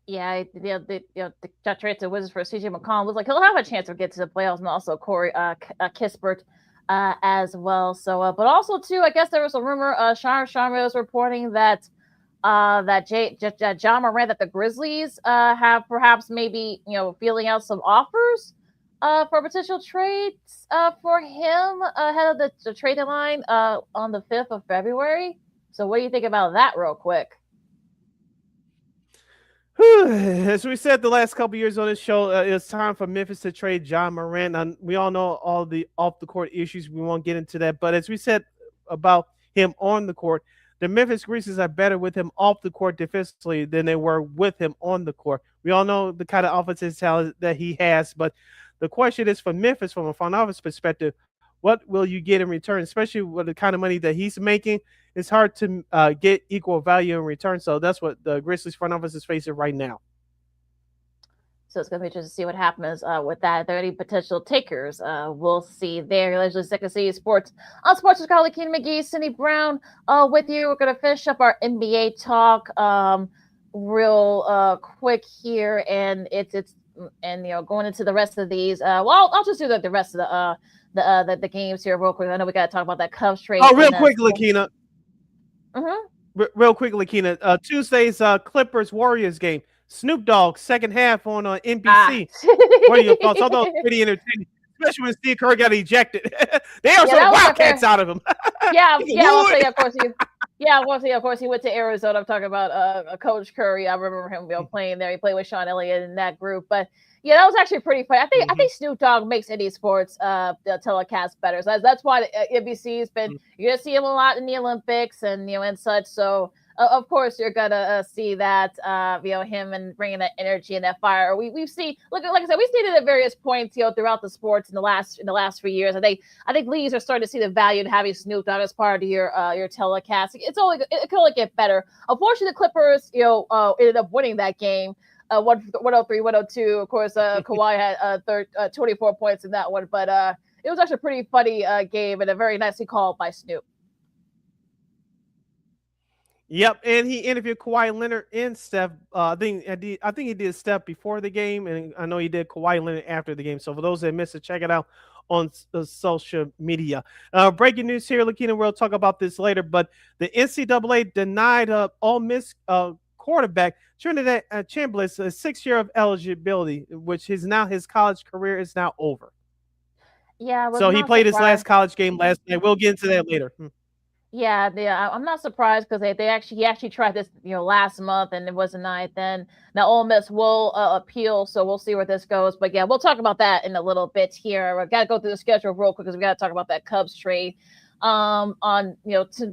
Yeah, the trade to Wizards for CJ McCollum was like he'll have a chance to get to the playoffs, and also Corey Kispert as well. So, but also too, I guess there was a rumor. Sean was reporting that John Morant, that the Grizzlies have perhaps maybe feeling out some offers for potential trades for him ahead of the trade deadline on the 5th of February. So, what do you think about that, real quick? As we said the last couple years on this show, it's time for Memphis to trade John Morant. And we all know all the off-the-court issues. We won't get into that. But as we said about him on the court, the Memphis Grizzlies are better with him off the court defensively than they were with him on the court. We all know the kind of offensive talent that he has. But the question is for Memphis, from a front office perspective, what will you get in return, especially with the kind of money that he's making? It's hard to get equal value in return. So that's what the Grizzlies front office is facing right now. So it's going to be interesting to see what happens with that. If there are any potential takers, we'll see there. You're listening to Second City Sports on Sports with LaKeena, McGee, Sidney Brown with you. We're going to finish up our NBA talk real quick here, and it's going into the rest of these. I'll just do the rest of the games here real quick. I know we got to talk about that Cubs trade. Oh, real quick, LaKeena. Mm-hmm. Real quick, LaKeena. Tuesday's Clippers Warriors game. Snoop Dogg second half on NBC. What are your thoughts? I thought it was pretty entertaining, especially when Steve Kerr got ejected. They are some Wildcats out of him. We'll say, of course, he went to Arizona. I'm talking about Coach Curry. I remember him playing there. He played with Sean Elliott in that group, but. Yeah, that was actually pretty funny. I think Snoop Dogg makes any sports telecast better. So that's why NBC's been you're gonna see him a lot in the Olympics and and such. So of course you're gonna see that him and bringing that energy and that fire. We've seen like I said, we've seen it at various points throughout the sports in the last few years. I think leagues are starting to see the value in having Snoop Dogg as part of your telecast. It can only get better. Unfortunately, the Clippers ended up winning that game. 103-102. Of course, Kawhi had 24 points in that one, but it was actually a pretty funny game and a very nicely called by Snoop. Yep, and he interviewed Kawhi Leonard and Steph. I think he did Steph before the game, and I know he did Kawhi Leonard after the game. So for those that missed it, check it out on social media. Breaking news here, LaKeena, we'll talk about this later, but the NCAA denied Ole Miss quarterback Trinidad Chambliss a 6 year of eligibility, which is now his college career is now over. Yeah, so he played his last college game last night. We'll get into that later. Yeah, I'm not surprised because he actually tried this last month and it was denied. Then now Ole Miss will appeal, so we'll see where this goes. But yeah, we'll talk about that in a little bit here. We've got to go through the schedule real quick because we got to talk about that Cubs trade. On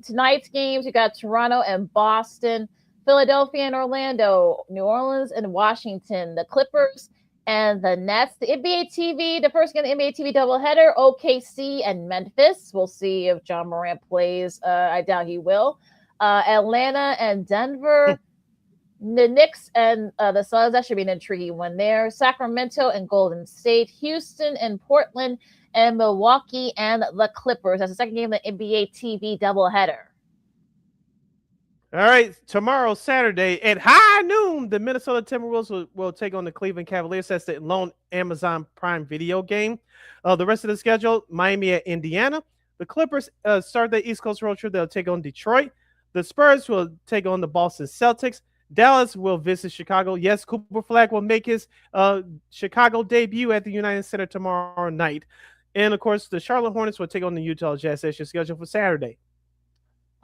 tonight's games, you got Toronto and Boston, Philadelphia and Orlando, New Orleans and Washington, the Clippers and the Nets. The NBA TV, the first game of the NBA TV doubleheader, OKC and Memphis. We'll see if John Morant plays. I doubt he will. Atlanta and Denver. The Knicks and the Suns. That should be an intriguing one there. Sacramento and Golden State. Houston and Portland. And Milwaukee and the Clippers. That's the second game of the NBA TV doubleheader. All right, tomorrow, Saturday, at high noon, the Minnesota Timberwolves will take on the Cleveland Cavaliers. That's the lone Amazon Prime Video game. The rest of the schedule, Miami at Indiana. The Clippers start the East Coast road trip. They'll take on Detroit. The Spurs will take on the Boston Celtics. Dallas will visit Chicago. Yes, Cooper Flag will make his Chicago debut at the United Center tomorrow night. And, of course, the Charlotte Hornets will take on the Utah Jazz. That's your schedule for Saturday.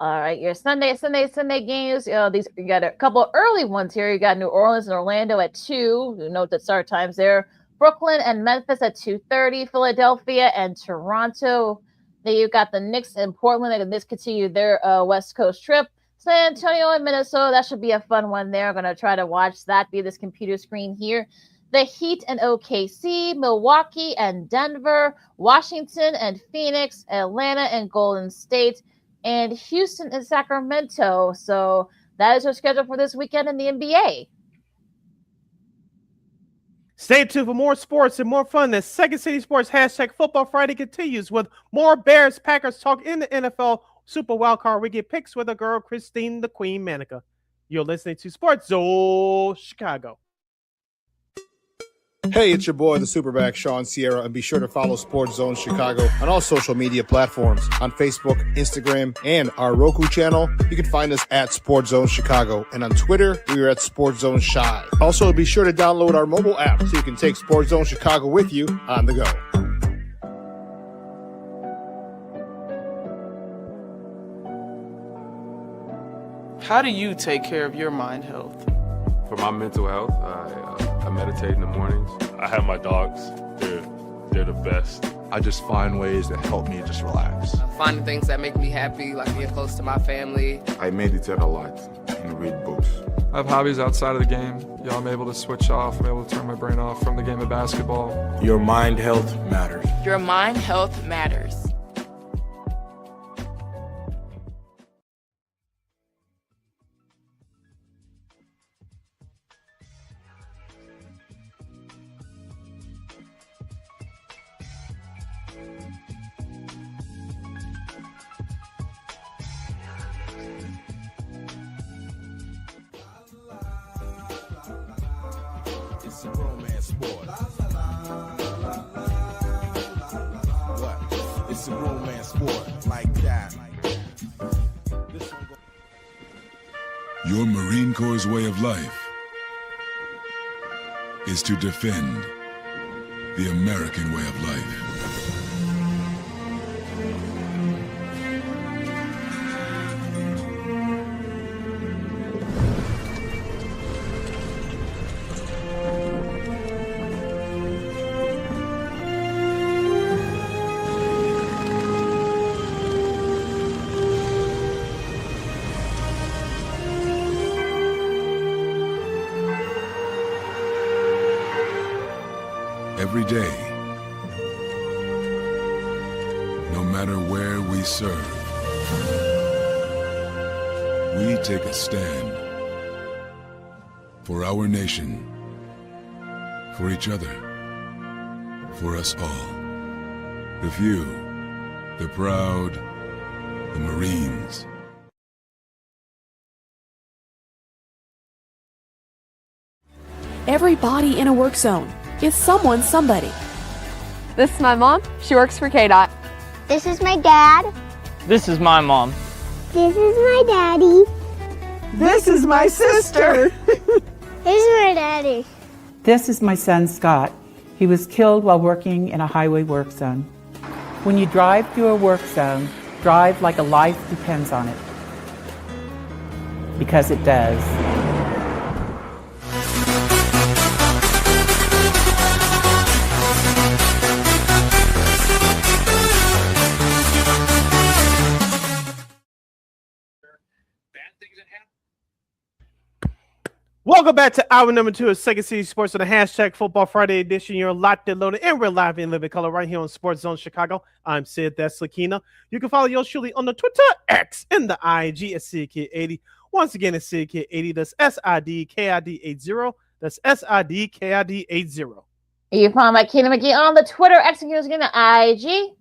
All right, your Sunday games. You got a couple of early ones here. You got New Orleans and Orlando at 2. Note the start times there. Brooklyn and Memphis at 2:30. Philadelphia and Toronto. Then you got the Knicks and Portland. And this continue their West Coast trip. San Antonio and Minnesota. That should be a fun one there. I'm gonna try to watch that via this computer screen here. The Heat and OKC, Milwaukee and Denver, Washington and Phoenix, Atlanta and Golden State, and Houston and Sacramento. So that is our schedule for this weekend in the NBA. Stay tuned for more sports and more fun. The Second City Sports hashtag Football Friday continues with more Bears Packers talk in the NFL Super Wildcard Weekend picks with our girl Christine the Queen Manika. You're listening to Sports Zone Chicago. Hey, it's your boy, the Superback, Sean Sierra, and be sure to follow Sports Zone Chicago on all social media platforms on Facebook, Instagram, and our Roku channel. You can find us at Sports Zone Chicago, and on Twitter, we are at Sports Zone Shy. Also, be sure to download our mobile app so you can take Sports Zone Chicago with you on the go. How do you take care of your mind health? For my mental health, I meditate in the mornings. I have my dogs. They're the best. I just find ways that help me just relax. Finding things that make me happy, like being close to my family. I meditate a lot and read books. I have hobbies outside of the game. I'm able to switch off. I'm able to turn my brain off from the game of basketball. Your mind health matters. Your mind health matters. It's a romance sport. What? It's a romance sport like that. Your Marine Corps' way of life is to defend the American way of life. every day. No matter where we serve, we take a stand for our nation, for each other, for us all. The few, the proud, the Marines. Every body in a work zone is someone's somebody. This is my mom. She works for KDOT. This is my dad. This is my mom. This is my daddy. This is my sister. This is my daddy. This is my son, Scott. He was killed while working in a highway work zone. When you drive through a work zone, drive like a life depends on it. Because it does. Welcome back to hour number 2 of Second City Sports on the hashtag Football Friday edition. You're locked and loaded, and we're live in living color right here on Sports Zone Chicago. I'm Sid, that's LaKeena. You can follow yours truly on the Twitter, X, and the IG at SidKid80. Once again, it's SidKid80. That's SIDKID80. That's SIDKID80. You find LaKeena McGee on the Twitter, X, and again the IG.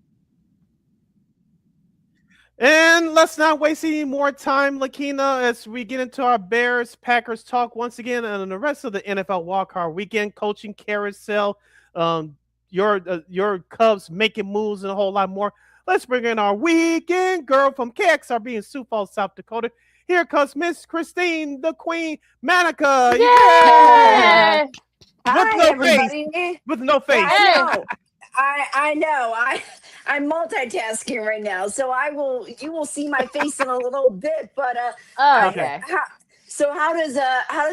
And let's not waste any more time, LaKeena, as we get into our Bears-Packers talk once again and the rest of the NFL wildcard weekend coaching carousel. Your Cubs making moves and a whole lot more. Let's bring in our weekend girl from KXRB in Sioux Falls, South Dakota. Here comes Miss Christine, the Queen, Manika. Yeah! With no face. With no face. I know. I'm multitasking right now, so you will see my face in a little bit. But okay. So how does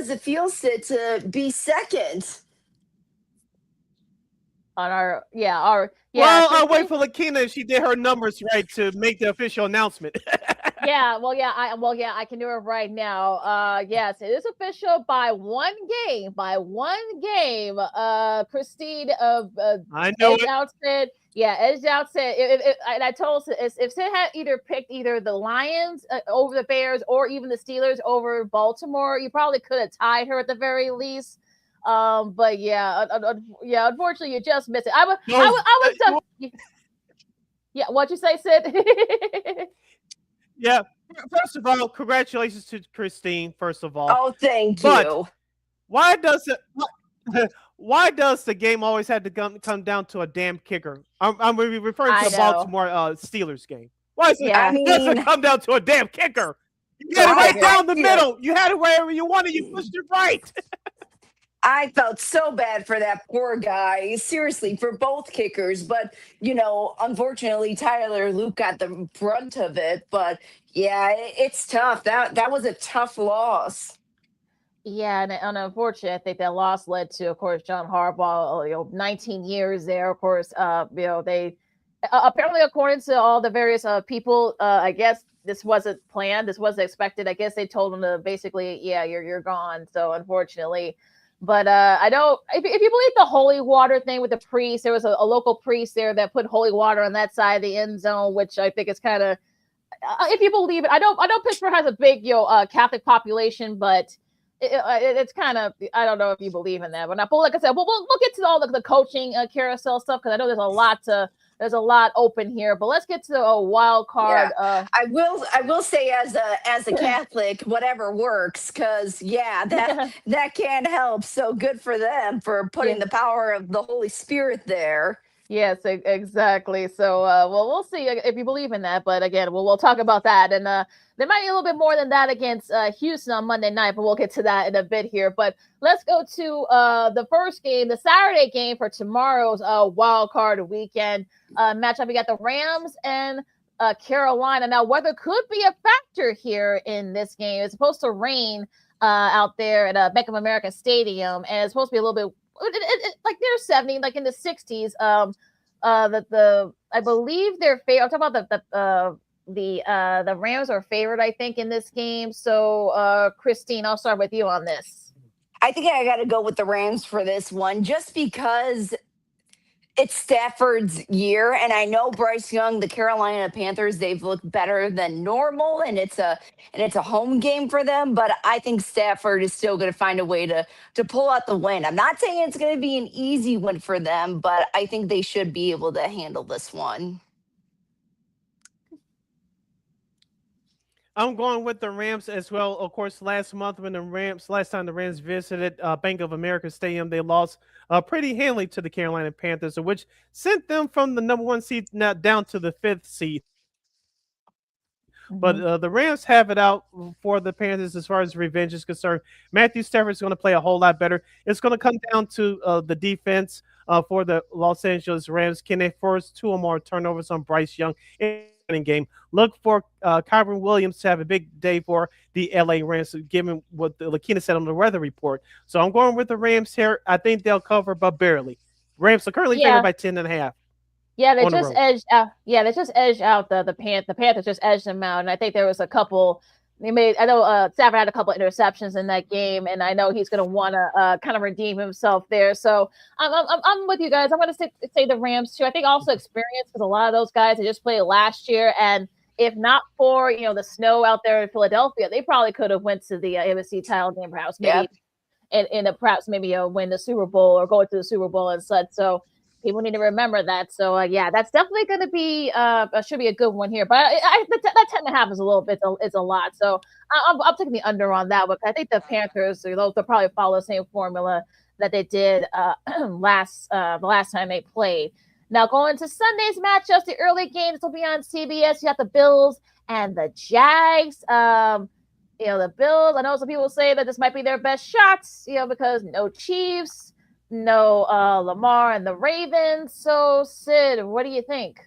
it feel, Sid, to be second? On our Well, I'll wait for LaKeena if she did her numbers right to make the official announcement. I can do it right now. Yes, it is official by one game. Christine I know Edge out said, Edge out said, and I told Sid, if Sid had either picked either the Lions over the Bears or even the Steelers over Baltimore, you probably could have tied her at the very least. But unfortunately, you just missed it. I was yeah, what'd you say, Sid? Yeah. First of all, congratulations to Christine. First of all, oh, thank you. Why does the game always have to come down to a damn kicker? I'm referring to the Baltimore Steelers game. Why does it come down to a damn kicker? You had it right down the middle. You had it wherever you wanted. You pushed it right. I felt so bad for that poor guy, seriously, for both kickers. But, unfortunately, Tyler Luke got the brunt of it. But, yeah, it's tough. That was a tough loss. Yeah, and unfortunately, I think that loss led to, of course, John Harbaugh, 19 years there. Of course, they apparently, according to all the various people, I guess this wasn't planned. This wasn't expected. I guess they told him to basically, you're gone. So, unfortunately. But I don't. If you believe the holy water thing with the priest, there was a local priest there that put holy water on that side of the end zone, which I think is kind of. If you believe it, I know Pittsburgh has a big Catholic population, but it's kind of. I don't know if you believe in that, but like I said, we'll get to all the coaching carousel stuff because I know there's a lot open here, but let's get to a wild card. Yeah. I will say as a Catholic, whatever works, because that can't help. So good for them for putting the power of the Holy Spirit there. Yes, exactly. So, we'll see if you believe in that. But again, we'll talk about that. And there might be a little bit more than that against Houston on Monday night, but we'll get to that in a bit here. But let's go to the first game, the Saturday game for tomorrow's wild card weekend matchup. We got the Rams and Carolina. Now, weather could be a factor here in this game. It's supposed to rain out there at Bank of America Stadium, and it's supposed to be a little bit like near 70, like in the 60s. I believe they're favorite. I'm talking about the Rams are favored, I think, in this game. So, Christine, I'll start with you on this. I think I got to go with the Rams for this one, just because It's Stafford's year, and I know Bryce Young, the Carolina Panthers, they've looked better than normal, and it's a home game for them. But I think Stafford is still going to find a way to pull out the win. I'm not saying it's going to be an easy win for them, but I think they should be able to handle this one. I'm going with the Rams as well. Of course, last time the Rams visited Bank of America Stadium, they lost pretty handily to the Carolina Panthers, which sent them from the number 1 seed now down to the 5th seed. But the Rams have it out for the Panthers as far as revenge is concerned. Matthew Stafford is going to play a whole lot better. It's going to come down to the defense for the Los Angeles Rams. Can they force 2 or more turnovers on Bryce Young in the game? Look for Kyron Williams to have a big day for the LA Rams, given what LaKeena said on the weather report. So I'm going with the Rams here. I think they'll cover, but barely. Rams are currently favored by 10.5. Yeah, they just edged out. Yeah, they just edged out the Panthers. The Panthers just edged them out, and I think there was a couple. I know Stafford had a couple of interceptions in that game, and I know he's going to want to kind of redeem himself there. So I'm with you guys. I'm going to say the Rams too. I think also experience, because a lot of those guys they just played last year, and if not for the snow out there in Philadelphia, they probably could have went to the AFC title game, perhaps maybe, and perhaps maybe win the Super Bowl or go to the Super Bowl and such. So people need to remember that. So yeah, that's definitely going to be should be a good one here. But that 10.5 is a little bit is a lot. So I'm taking the under on that one. I think the Panthers they'll probably follow the same formula that they did the last time they played. Now going to Sunday's matchups, the early games will be on CBS. You got the Bills and the Jags. The Bills. I know some people say that this might be their best shots. Because no Chiefs. No Lamar and the Ravens. So Sid, what do you think?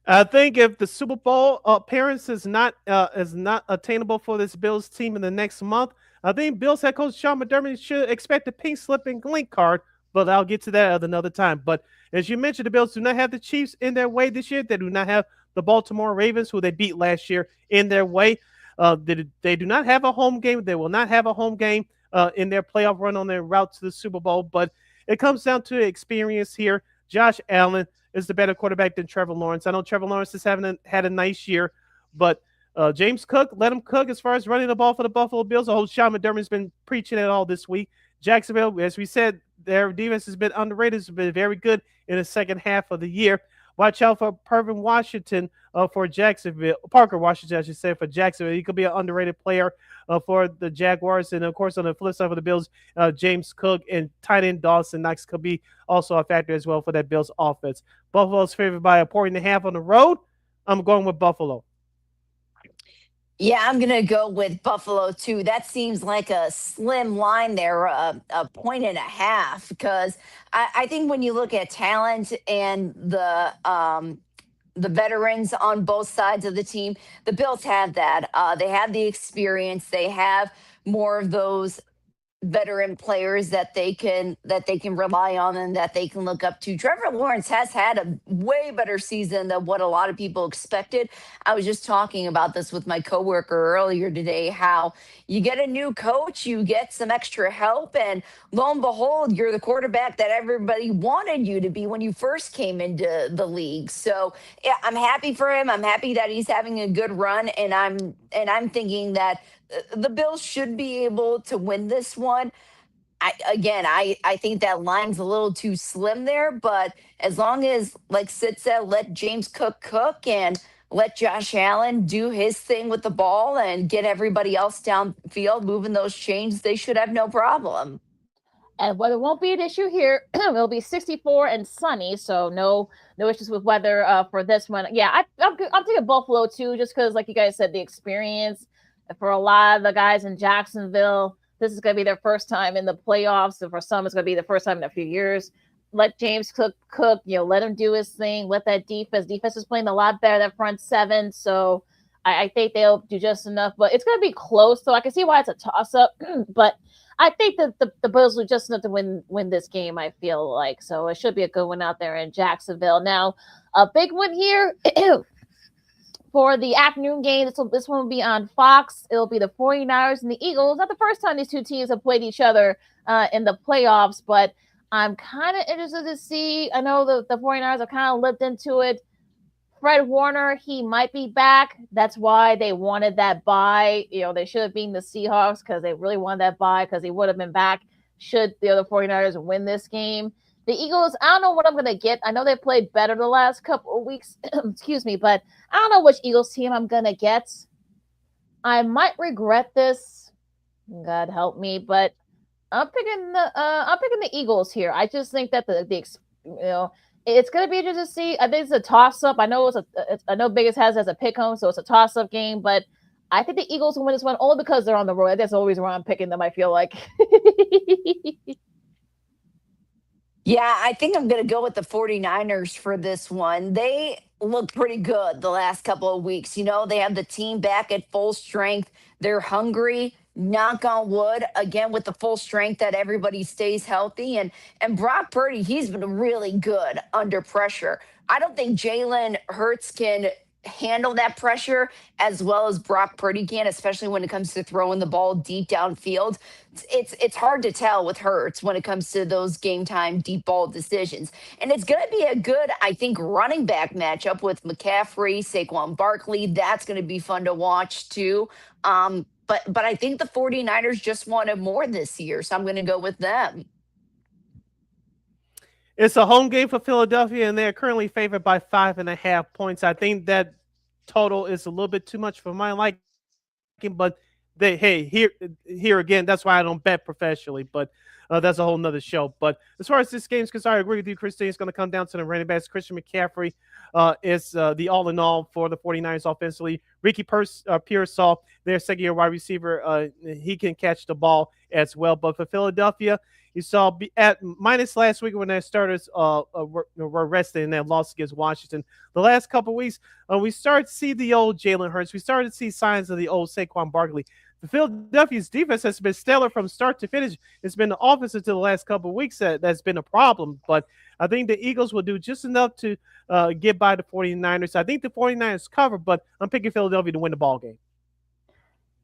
I think if the Super Bowl appearance is not attainable for this Bills team in the next month, I think Bills head coach Sean McDermott should expect a pink slip and link card. But I'll get to that at another time. But as you mentioned, the Bills do not have the Chiefs in their way this year. They do not have the Baltimore Ravens, who they beat last year, in their way. They do not have a home game. They will not have a home game in their playoff run on their route to the Super Bowl. But it comes down to experience here. Josh Allen is the better quarterback than Trevor Lawrence. I know Trevor Lawrence has had a nice year, but James Cook, let him cook as far as running the ball for the Buffalo Bills. The whole Sean McDermott's been preaching it all this week. Jacksonville, as we said, their defense has been underrated. It's been very good in the second half of the year. Watch out for Parker Washington for Jacksonville. I should say, for Jacksonville. He could be an underrated player for the Jaguars. And, of course, on the flip side for the Bills, James Cook and tight end Dawson Knox could be also a factor as well for that Bills offense. Buffalo's favored by 1.5 on the road. I'm going with Buffalo. Yeah, I'm going to go with Buffalo, too. That seems like a slim line there, a 1.5, because I think when you look at talent and the veterans on both sides of the team, the Bills have that. They have the experience. They have more of those veteran players that they can rely on and that they can look up to. Trevor Lawrence has had a way better season than what a lot of people expected. I was just talking about this with my coworker earlier today, how you get a new coach, you get some extra help, and lo and behold, you're the quarterback that everybody wanted you to be when you first came into the league. So yeah, I'm happy for him. I'm happy that he's having a good run, and I'm thinking that the Bills should be able to win this one. I think that line's a little too slim there, but as long as, like Sid said, let James cook and let Josh Allen do his thing with the ball and get everybody else downfield moving those chains, they should have no problem. And weather won't be an issue here. It'll be 64 and sunny, so no issues with weather for this one. Yeah, I'm thinking Buffalo too, just because, like you guys said, the experience. For a lot of the guys in Jacksonville, this is going to be their first time in the playoffs. And for some, it's going to be the first time in a few years. Let James cook, let him do his thing. Let that defense is playing a lot better than front seven. So I think they'll do just enough. But it's going to be close, so I can see why it's a toss-up. But I think that the Bills will just enough to win this game, I feel like. So it should be a good one out there in Jacksonville. Now, a big one here For the afternoon game, this one will be on Fox. It'll be the 49ers and the Eagles. Not the first time these two teams have played each other in the playoffs, but I'm kind of interested to see. I know the 49ers have kind of lived into it. Fred Warner, he might be back. That's why they wanted that bye. They should have beaten the Seahawks because they really wanted that bye because he would have been back should the other 49ers win this game. The Eagles, I don't know what I'm going to get. I know they played better the last couple of weeks, excuse me, but I don't know which Eagles team I'm going to get. I might regret this. God help me, but I'm picking the Eagles here. I just think that it's going to be interesting to see. I think it's a toss-up. I know Vegas has as a pick-home, so it's a toss-up game, but I think the Eagles will win this one only because they're on the road. That's always where I'm picking them, I feel like. Yeah, I think I'm going to go with the 49ers for this one. They look pretty good the last couple of weeks. They have the team back at full strength. They're hungry. Knock on wood, again, with the full strength that everybody stays healthy. And Brock Purdy, he's been really good under pressure. I don't think Jalen Hurts can handle that pressure as well as Brock Purdy can, especially when it comes to throwing the ball deep downfield. It's hard to tell with Hurts when it comes to those game time deep ball decisions. And it's going to be a good, I think, running back matchup with McCaffrey, Saquon Barkley. That's going to be fun to watch too. But I think the 49ers just wanted more this year, so I'm going to go with them. It's a home game for Philadelphia, and they're currently favored by 5.5 points. I think that total is a little bit too much for my liking, but here again, that's why I don't bet professionally, but that's a whole nother show. But as far as this game is concerned, I agree with you, Christine. It's going to come down to the running backs. Christian McCaffrey is the all-in-all for the 49ers offensively. Ricky Pearsall, their second-year wide receiver, he can catch the ball as well. But for Philadelphia, you saw at minus last week when their starters were rested in that loss against Washington. The last couple of weeks, we started to see the old Jalen Hurts. We started to see signs of the old Saquon Barkley. The Philadelphia's defense has been stellar from start to finish. It's been the offense until the last couple of weeks that's been a problem. But I think the Eagles will do just enough to get by the 49ers. I think the 49ers cover, but I'm picking Philadelphia to win the ball game.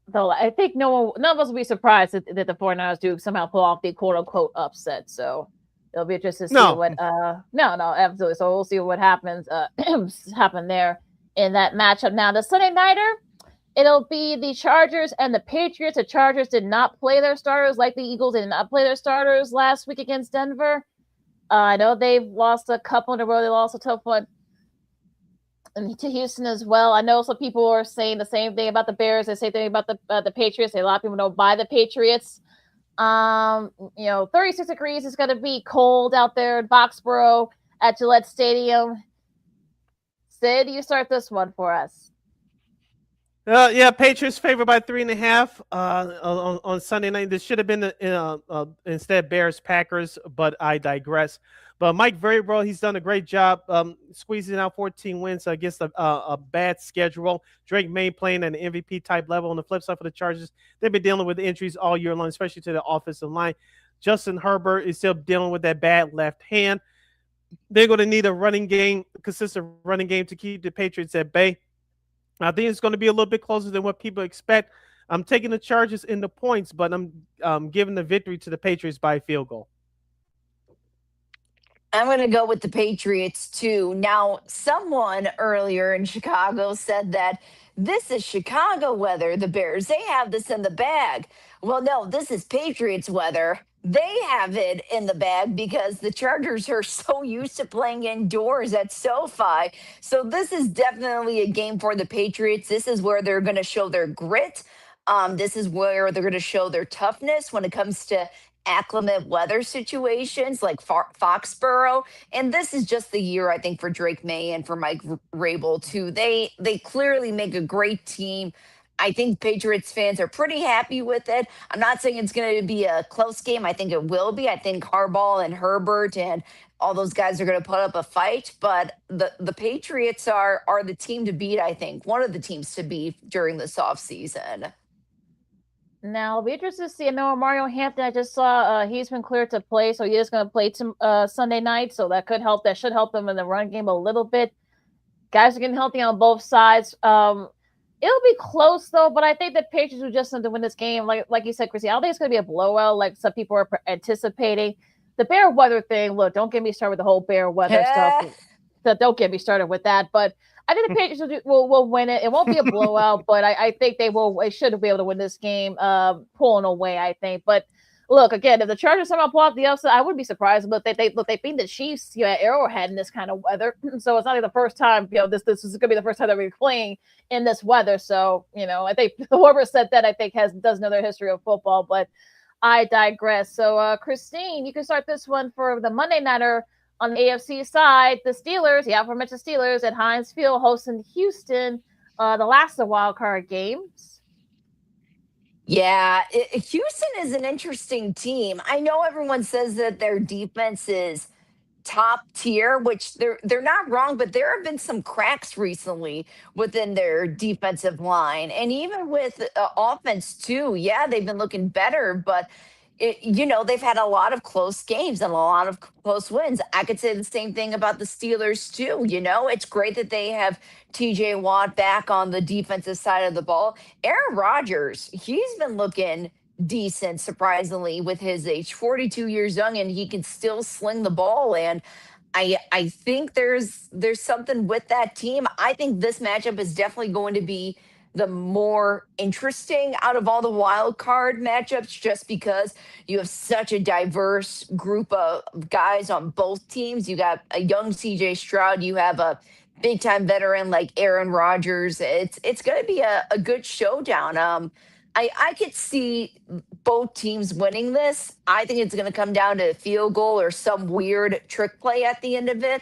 Though I think none of us will be surprised that the 49ers do somehow pull off the quote-unquote upset. So it'll be interesting to see what no, absolutely. So we'll see what happens happen there in that matchup. Now the Sunday nighter, it'll be the Chargers and the Patriots. The Chargers did not play their starters like the Eagles did not play their starters last week against Denver. I know they've lost a couple in a row. They lost a tough one to Houston as well. I know some people are saying the same thing about the Bears. They say the same thing about the Patriots. A lot of people don't buy the Patriots. 36 degrees is going to be cold out there in Foxborough at Gillette Stadium. Sid, you start this one for us. Patriots favored by 3.5 on Sunday night. This should have been instead Bears Packers, but I digress. But Mike Vrabel, he's done a great job squeezing out 14 wins against a bad schedule. Drake May playing at an MVP type level. On the flip side for the Chargers, they've been dealing with injuries all year long, especially to the offensive line. Justin Herbert is still dealing with that bad left hand. They're going to need a consistent running game to keep the Patriots at bay. I think it's going to be a little bit closer than what people expect. I'm taking the Chargers in the points, but I'm giving the victory to the Patriots by a field goal. I'm going to go with the Patriots, too. Now, someone earlier in Chicago said that this is Chicago weather, the Bears. They have this in the bag. Well, no, this is Patriots weather. They have it in the bag because the Chargers are so used to playing indoors at SoFi. So this is definitely a game for the Patriots. This is where they're going to show their grit. This is where they're going to show their toughness when it comes to acclimate weather situations like Foxborough. And this is just the year, I think, for Drake May and for Mike Vrabel, too. They clearly make a great team. I think Patriots fans are pretty happy with it. I'm not saying it's going to be a close game. I think it will be. I think Harbaugh and Herbert and all those guys are going to put up a fight. But the Patriots are the team to beat, I think. One of the teams to beat during this offseason. Now, it'll be interesting to see. I know Mario Hampton, I just saw he's been cleared to play, so he is going to play Sunday night. So that could help. That should help them in the run game a little bit. Guys are getting healthy on both sides. It'll be close though, but I think the Patriots will just have to win this game. Like you said, Chrissy, I don't think it's going to be a blowout like some people are anticipating. The bear weather thing, look, don't get me started with the whole bear weather stuff. Don't get me started with that. But I think the Patriots will win it. It won't be a blowout, but I think they should be able to win this game, pulling away, I think. But look, again, if the Chargers somehow pull off the upset, I wouldn't be surprised. But they beat the Chiefs, at Arrowhead in this kind of weather, so it's not like the first time. This is going to be the first time that we're playing in this weather. So I think whoever said that, I think does know their history of football. But I digress. So Christine, you can start this one for the Monday Nighter on the AFC side. The Steelers, the aforementioned Steelers, at Heinz Field hosting Houston, the last of the wild card games. Yeah, Houston is an interesting team. I know everyone says that their defense is top tier, which they're not wrong, but there have been some cracks recently within their defensive line, and even with offense too. Yeah, they've been looking better, but they've had a lot of close games and a lot of close wins. I could say the same thing about the Steelers too. It's great that they have TJ Watt back on the defensive side of the ball. Aaron Rodgers, he's been looking decent, surprisingly, with his age, 42 years young, and he can still sling the ball. And I think there's something with that team. I think this matchup is definitely going to be the more interesting out of all the wild card matchups, just because you have such a diverse group of guys on both teams. You got a young CJ Stroud, you have a big time veteran like Aaron Rodgers. It's going to be a good showdown. I could see both teams winning this. I think it's going to come down to a field goal or some weird trick play at the end of it.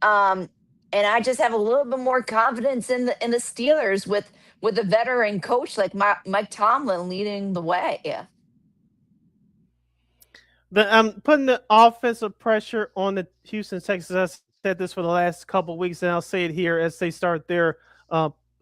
And I just have a little bit more confidence in the Steelers with a veteran coach like Mike Tomlin leading the way. Yeah. Putting the offensive pressure on the Houston Texans. I said this for the last couple of weeks, and I'll say it here as they start their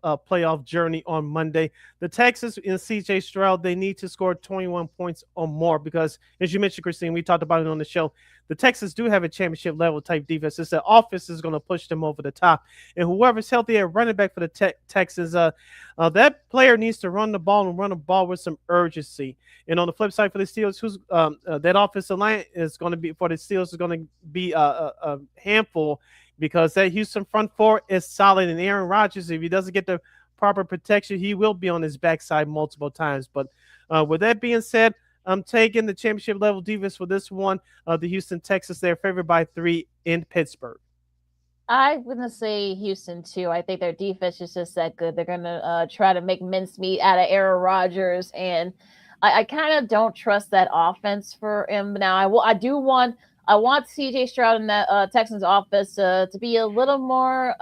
playoff journey on Monday. The Texans and CJ Stroud, they need to score 21 points or more because, as you mentioned, Christine, we talked about it on the show, the Texans do have a championship level type defense. It's the offense is going to push them over the top. And whoever's healthy at running back for the Texans, that player needs to run the ball and run the ball with some urgency. And on the flip side for the Steelers, that offensive line is going to be for the Steelers is going to be a handful, because that Houston front four is solid, and Aaron Rodgers, if he doesn't get the proper protection, he will be on his backside multiple times. But with that being said, I'm taking the championship level defense for this one. The Houston Texans, they're favored by 3 in Pittsburgh. I'm going to say Houston too. I think their defense is just that good. They're going to try to make mincemeat out of Aaron Rodgers, and I kind of don't trust that offense for him. Now, I want CJ Stroud in that Texans offense to be a little more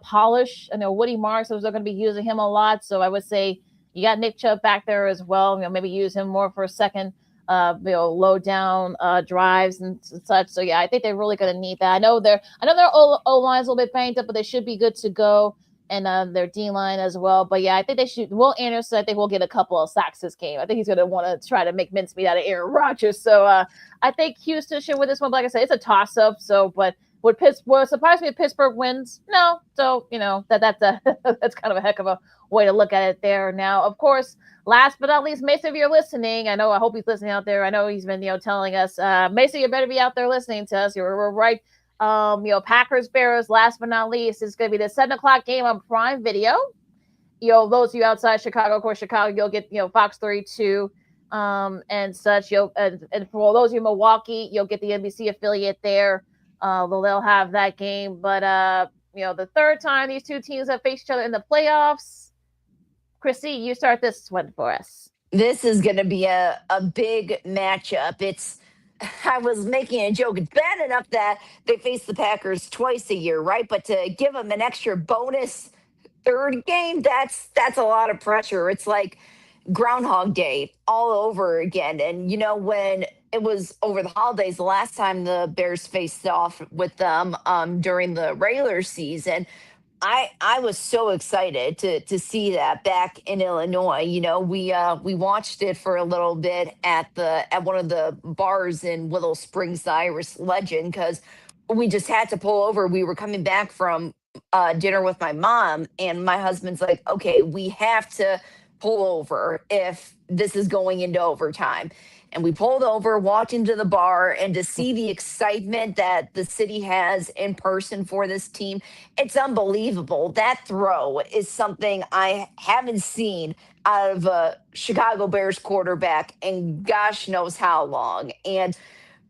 polished. I know Woody Marks is going to be using him a lot, so I would say you got Nick Chubb back there as well. Maybe use him more for a second, low down drives and such. So yeah, I think they're really going to need that. I know their O-line is a little bit banged up, but they should be good to go. And their D-line as well. But yeah, I think they should. Will Anderson, I think, will get a couple of sacks this game. I think he's going to want to try to make mincemeat out of Aaron Rodgers. So I think Houston should win this one. But like I said, it's a toss-up. So, but would surprise me if Pittsburgh wins? No. So, that's kind of a heck of a way to look at it there. Now, of course, last but not least, Mason, if you're listening, I hope he's listening out there. I know he's been, telling us, Mason, you better be out there listening to us. We're right. Packers Bears, last but not least, is going to be the 7:00 game on Prime Video. Those of you outside Chicago, of course, Chicago, you'll get Fox 32 and such. And for those of you in Milwaukee, you'll get the NBC affiliate there. They'll have that game. But the third time these two teams have faced each other in the playoffs. Chrissy, you start this one for us. This is going to be a big matchup. I was making a joke. It's bad enough that they face the Packers twice a year, right? But to give them an extra bonus third game, that's a lot of pressure. It's like Groundhog Day all over again. And, when it was over the holidays, the last time the Bears faced off with them during the regular season, I was so excited to see that back in Illinois. We watched it for a little bit at one of the bars in Willow Springs, the Irish Legend, because we just had to pull over. We were coming back from dinner with my mom, and my husband's like, okay, we have to pull over if this is going into overtime. And we pulled over, walked into the bar, and to see the excitement that the city has in person for this team, it's unbelievable. That throw is something I haven't seen out of a Chicago Bears quarterback in gosh knows how long. And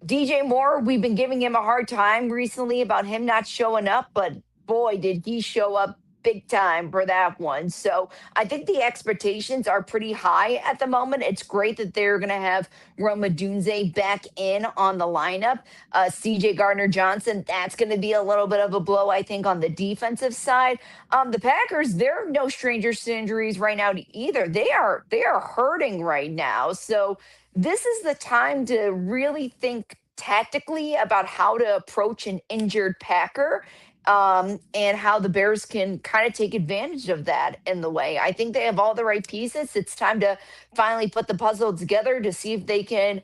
DJ Moore, we've been giving him a hard time recently about him not showing up, but boy, did he show up big time for that one. So I think the expectations are pretty high at the moment. It's great that they're going to have Rome Odunze back in on the lineup. CJ Gardner-Johnson, that's going to be a little bit of a blow, I think, on the defensive side. The Packers, they're no strangers to injuries right now either. They are hurting right now. So this is the time to really think tactically about how to approach an injured Packer, and how the Bears can kind of take advantage of that in the way. I think they have all the right pieces. It's time to finally put the puzzle together to see if they can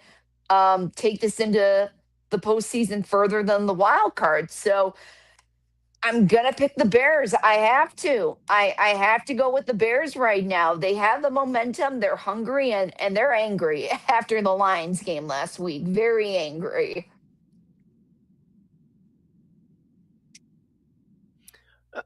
take this into the postseason further than the wild card. So I'm going to pick the Bears. I have to. I have to go with the Bears right now. They have the momentum. They're hungry and they're angry after the Lions game last week. Very angry.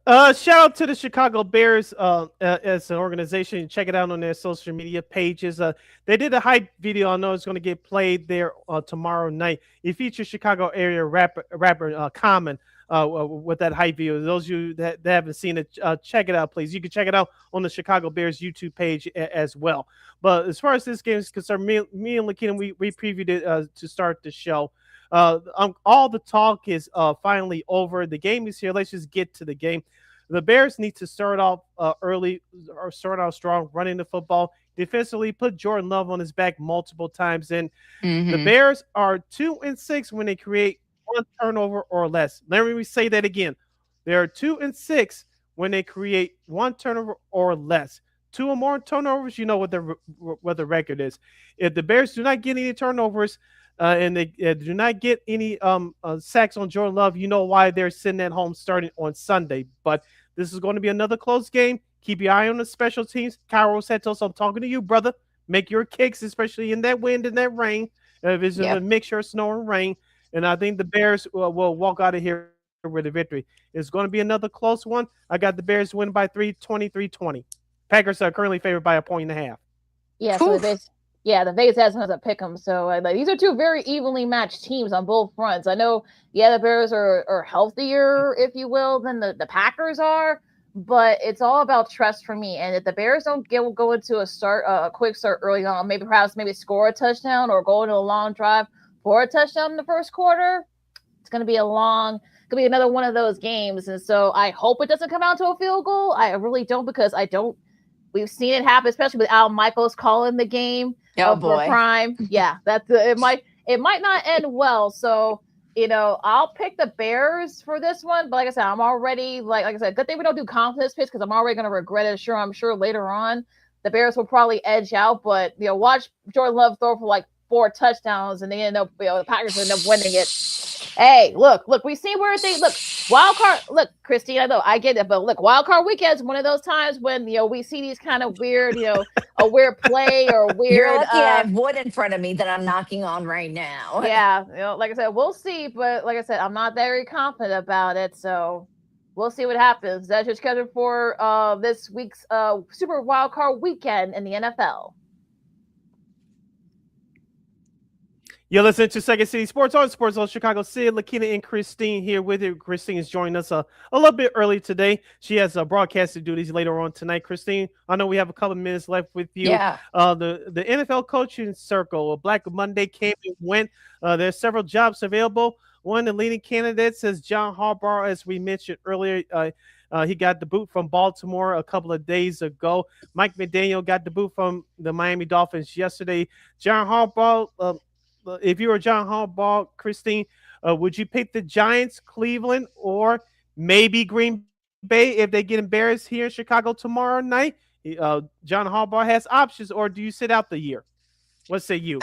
Shout out to the Chicago Bears as an organization. Check it out on their social media pages. They did a hype video. I know it's going to get played there tomorrow night. It features Chicago area rapper Common with that hype video. Those of you that haven't seen it, check it out, please. You can check it out on the Chicago Bears YouTube page as well. But as far as this game is concerned, me and LaKeena, we previewed it to start the show. All the talk is finally over. The game is here. Let's just get to the game. The Bears need to start off early or start out strong, running the football. Defensively, put Jordan Love on his back multiple times. And the Bears are 2-6 when they create one turnover or less. Let me say that again. They are 2-6 when they create one turnover or less. 2 or more turnovers, you know what the record is. If the Bears do not get any turnovers, and they do not get any sacks on Jordan Love, you know why they're sitting at home starting on Sunday. But this is going to be another close game. Keep your eye on the special teams. Cairo Santos, I'm talking to you, brother. Make your kicks, especially in that wind and that rain. If it's a mixture of snow and rain. And I think the Bears will walk out of here with a victory. It's going to be another close one. I got the Bears winning by 23-20. Packers are currently favored by 1.5. Yeah, so the Vegas has us at pick 'em. So these are two very evenly matched teams on both fronts. I know, the Bears are healthier, if you will, than the Packers are, but it's all about trust for me. And if the Bears don't go into a quick start early on, maybe score a touchdown or go into a long drive for a touchdown in the first quarter, it's going to be another one of those games. And so I hope it doesn't come out to a field goal. I really don't, because we've seen it happen, especially with Al Michaels calling the game. Oh boy, prime. Yeah, it might not end well. So I'll pick the Bears for this one. But like I said, I'm already like I said, good thing we don't do confidence picks, because I'm already going to regret it. I'm sure later on the Bears will probably edge out. But watch Jordan Love throw for like 4 touchdowns, and they end up the Packers end up winning it. Hey, look, we see where wild card. Look, Christine, I know I get it, but look, wild card weekend is one of those times when we see these kind of weird, a weird play or weird. You're lucky I have wood in front of me that I'm knocking on right now. Yeah, like I said, we'll see, but like I said, I'm not very confident about it, so we'll see what happens. That's your schedule for this week's Super Wild Card Weekend in the NFL. You're listening to Second City Sports on Sports Zone Chicago. Sid, LaKeena, and Christine here with you. Christine is joining us a little bit early today. She has broadcasting duties later on tonight. Christine, I know we have a couple of minutes left with you. Yeah. The NFL coaching circle, Black Monday came and went. There's several jobs available. One of the leading candidates is John Harbaugh, as we mentioned earlier. He got the boot from Baltimore a couple of days ago. Mike McDaniel got the boot from the Miami Dolphins yesterday. John Harbaugh, if you were John Harbaugh, Christine, would you pick the Giants, Cleveland, or maybe Green Bay if they get embarrassed here in Chicago tomorrow night? John Harbaugh has options, or do you sit out the year? What say you?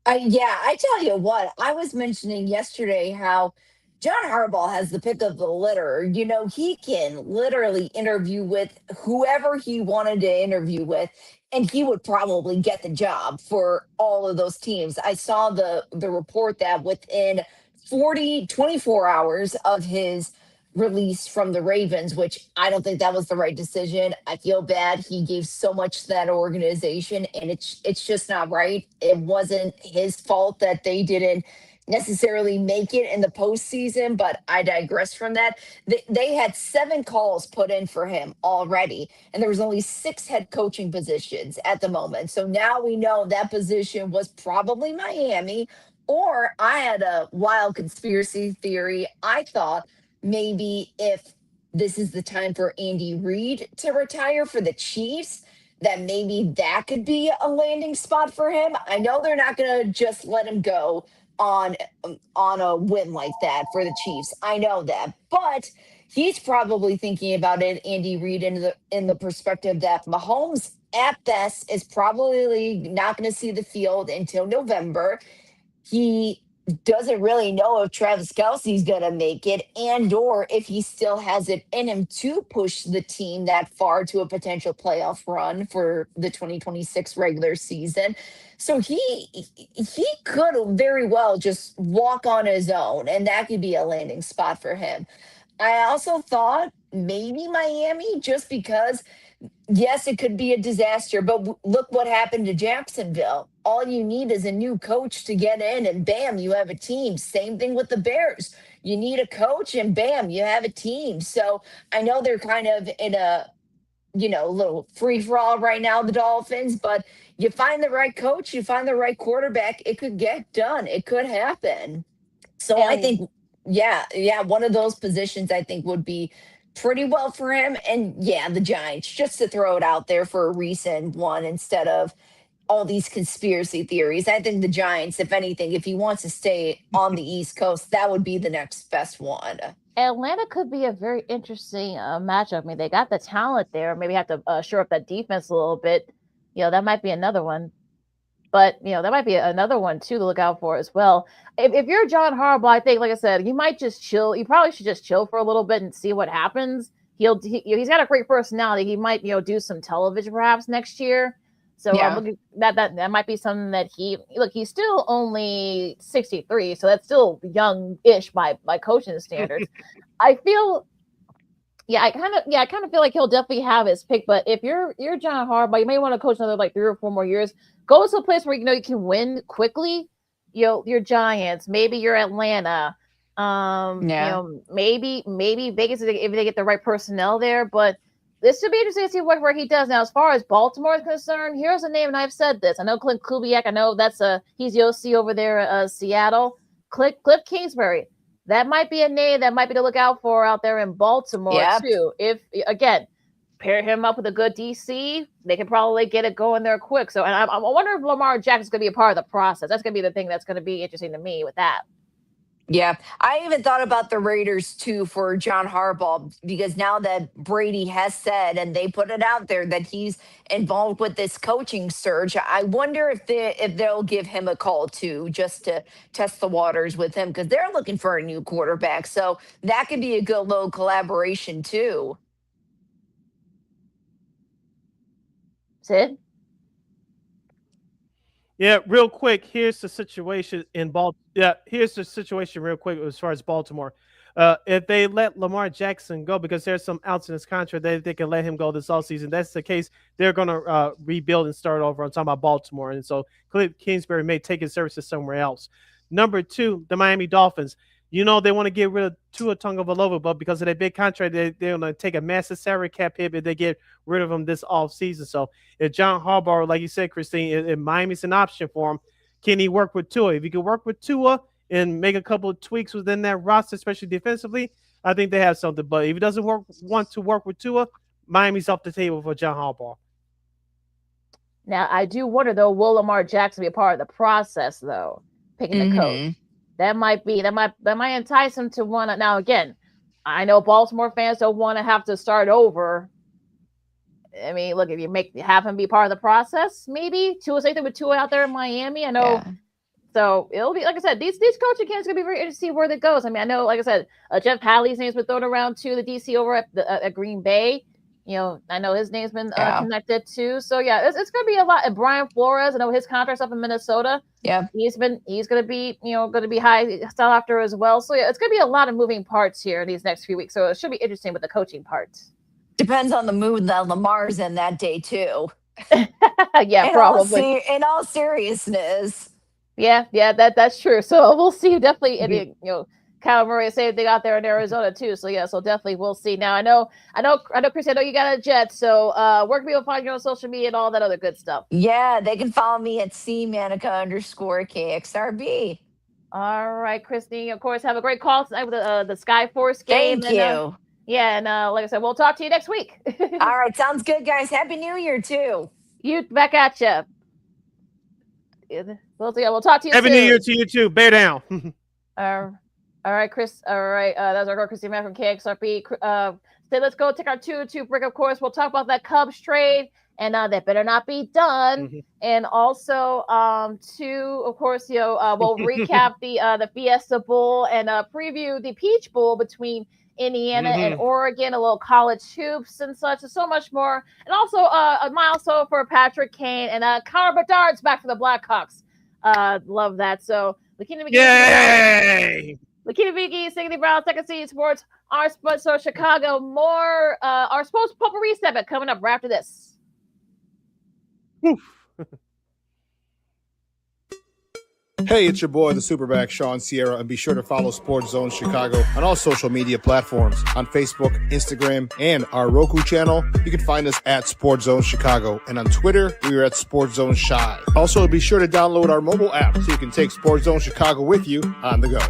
I tell you what, I was mentioning yesterday how John Harbaugh has the pick of the litter. You know, he can literally interview with whoever he wanted to interview with, and he would probably get the job for all of those teams. I saw the report that within 24 hours of his release from the Ravens, which I don't think that was the right decision. I feel bad. He gave so much to that organization, and it's just not right. It wasn't his fault that they didn't necessarily make it in the postseason, but I digress from that. They had 7 calls put in for him already, and there was only 6 head coaching positions at the moment. So now we know that position was probably Miami, or I had a wild conspiracy theory. I thought maybe if this is the time for Andy Reid to retire for the Chiefs, that maybe that could be a landing spot for him. I know they're not going to just let him go on a win like that for the Chiefs. I know that, but he's probably thinking about it, Andy Reid, in the perspective that Mahomes at best is probably not going to see the field until November. He doesn't really know if Travis Kelce's going to make it, and or if he still has it in him to push the team that far to a potential playoff run for the 2026 regular season. So he could very well just walk on his own, and that could be a landing spot for him. I also thought maybe Miami, just because, yes, it could be a disaster, but look what happened to Jacksonville. All you need is a new coach to get in, and bam, you have a team. Same thing with the Bears. You need a coach, and bam, you have a team. So I know they're kind of in a, little free-for-all right now, the Dolphins, but you find the right coach, you find the right quarterback, it could get done. It could happen. So I think, one of those positions I think would be pretty well for him. And the Giants, just to throw it out there for a recent one instead of all these conspiracy theories. I think the Giants, if anything, if he wants to stay on the East Coast, that would be the next best one. Atlanta could be a very interesting matchup. I mean, they got the talent there. Maybe have to shore up that defense a little bit. That might be another one. But, that might be another one, too, to look out for as well. If you're John Harbaugh, I think, like I said, you might just chill. You probably should just chill for a little bit and see what happens. He's got a great personality. He might, do some television perhaps next year. So that might be something that he's still only 63, so that's still young-ish by coaching standards. I feel, I kind of feel like he'll definitely have his pick. But if you're John Harbaugh, you may want to coach another 3 or 4 more years. Go to a place where you can win quickly. Your Giants, maybe your Atlanta, maybe Vegas if they get the right personnel there, but. This should be interesting to see where he does. Now, as far as Baltimore is concerned, here's a name, and I've said this. I know Clint Kubiak. I know he's the OC over there at Seattle. Cliff Kingsbury. That might be a name that might be to look out for out there in Baltimore, too. If, again, pair him up with a good DC, they can probably get it going there quick. So, and I wonder if Lamar Jackson's going to be a part of the process. That's going to be the thing that's going to be interesting to me with that. Yeah, I even thought about the Raiders, too, for John Harbaugh, because now that Brady has said, and they put it out there, that he's involved with this coaching surge, I wonder if they'll give him a call, too, just to test the waters with him, because they're looking for a new quarterback. So that could be a good little collaboration, too. Sid? Yeah, real quick. Here's the situation in Baltimore. Yeah, here's the situation real quick as far as Baltimore. If they let Lamar Jackson go, because there's some outs in his contract, they can let him go this offseason. That's the case. They're going to rebuild and start over. I'm talking about Baltimore. And so Cliff Kingsbury may take his services somewhere else. Number 2, the Miami Dolphins. They want to get rid of Tua Tagovailoa, but because of their big contract, they're going to take a massive salary cap hit if they get rid of him this offseason. So if John Harbaugh, like you said, Christine, if Miami's an option for him, can he work with Tua? If he can work with Tua and make a couple of tweaks within that roster, especially defensively, I think they have something. But if he doesn't want to work with Tua, Miami's off the table for John Harbaugh. Now, I do wonder, though, will Lamar Jackson be a part of the process, though, picking the coach? That might entice him to want to. Now, again, I know Baltimore fans don't want to have to start over. I mean, look, if you have him be part of the process, maybe Tua, same thing with Tua out there in Miami. I know So it'll be, like I said, these coaching camps going to be very interesting to see where that goes. I mean, I know, like I said, Jeff Hadley's name's been thrown around too, the DC over at Green Bay. I know his name's been connected too. So yeah, it's going to be a lot. And Brian Flores, I know his contract's up in Minnesota. Yeah, he's going to be high sought after as well. So yeah, it's going to be a lot of moving parts here these next few weeks. So it should be interesting with the coaching parts. Depends on the mood that Lamar's in that day too. Yeah, probably. In all seriousness. Yeah, that's true. So we'll see. Definitely, Kyle Murray, same thing out there in Arizona too. So yeah, so definitely we'll see. Now I know, Chris. I know you got a Jet. So where can people find you on social media and all that other good stuff? Yeah, they can follow me at @Manika_KXRB. All right, Christine. Of course, have a great call tonight with the Skyforce game. Thank you. Yeah, and like I said, we'll talk to you next week. All right, sounds good, guys. Happy New Year too. You back at you. We'll talk to you. Happy soon. New Year to you too. Bear down. All right, Chris. All right, that's our girl, Christine Man from KXRB. Let's go take our 2-2 break. Of course, we'll talk about that Cubs trade, and that better not be done. Mm-hmm. And also, we'll recap the Fiesta Bowl and preview the Peach Bowl between Indiana and Oregon, a little college hoops and such, and so much more. And also a milestone for Patrick Kane and Conor Bedard's back for the Blackhawks. Love that. So LaKeena McGee. Yay! LaKeena McGee, Sidney Brown, Second City Sports, our sponsor Chicago. More our sports potpourri segment coming up right after this. Hey, it's your boy, the Superback, Sean Sierra, and be sure to follow Sports Zone Chicago on all social media platforms on Facebook, Instagram, and our Roku channel. You can find us at Sports Zone Chicago, and on Twitter, we are at Sports Zone Shy. Also, be sure to download our mobile app so you can take Sports Zone Chicago with you on the go.